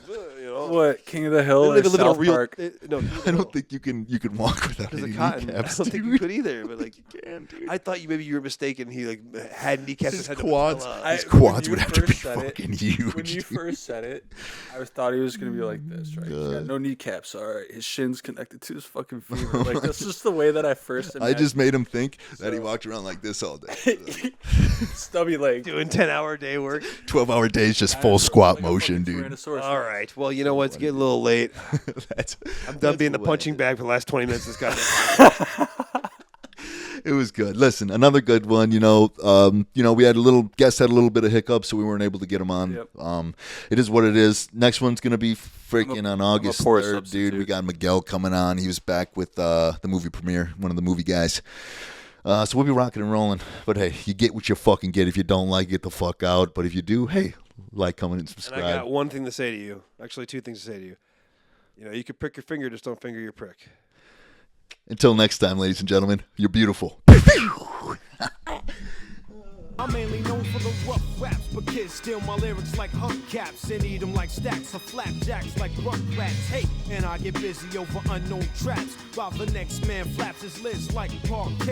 What, King of the Hill They or live in a South real. Park? No, I don't think you can walk without There's any a cotton. I kneecaps, don't think you dude. could either. But like, Can, dude. I thought maybe you were mistaken. He like had kneecaps. His had to quads, fill up. his when quads you would have to be first said it- fucking huge. When you dude. first said it, I thought he was gonna be like this, right? He's got no kneecaps. All right, his shins connected to his fucking femur. Like that's just the way that I first. I just made him think that he So- walked around like this all day. stubby leg. Doing 10-hour day work. 12-hour days, just full squat motion, dude. All right. Well, you know what? It's getting a little late. That's, I'm done being the hilarious. punching bag for the last 20 minutes. This guy. It was good. Listen, another good one. We had a little guest had a little bit of hiccups, so we weren't able to get him on. Yep. It is what it is. Next one's gonna be freaking on August poor 3rd, dude. We substitute. got Miguel coming on. He was back with the movie premiere, one of the movie guys. So we'll be rocking and rolling. But hey, you get what you fucking get. If you don't like it, get the fuck out. But if you do, hey, like, comment, and And subscribe. I got one thing to say to you. Actually, two things to say to you. You can prick your finger, just don't finger your prick. Until next time, ladies and gentlemen, you're beautiful. I'm mainly known for the rough raps, but kids steal my lyrics like hubcaps and eat them like stacks of flapjacks like rugrats. Hey, and I get busy over unknown traps while the next man flaps his lids like parquet.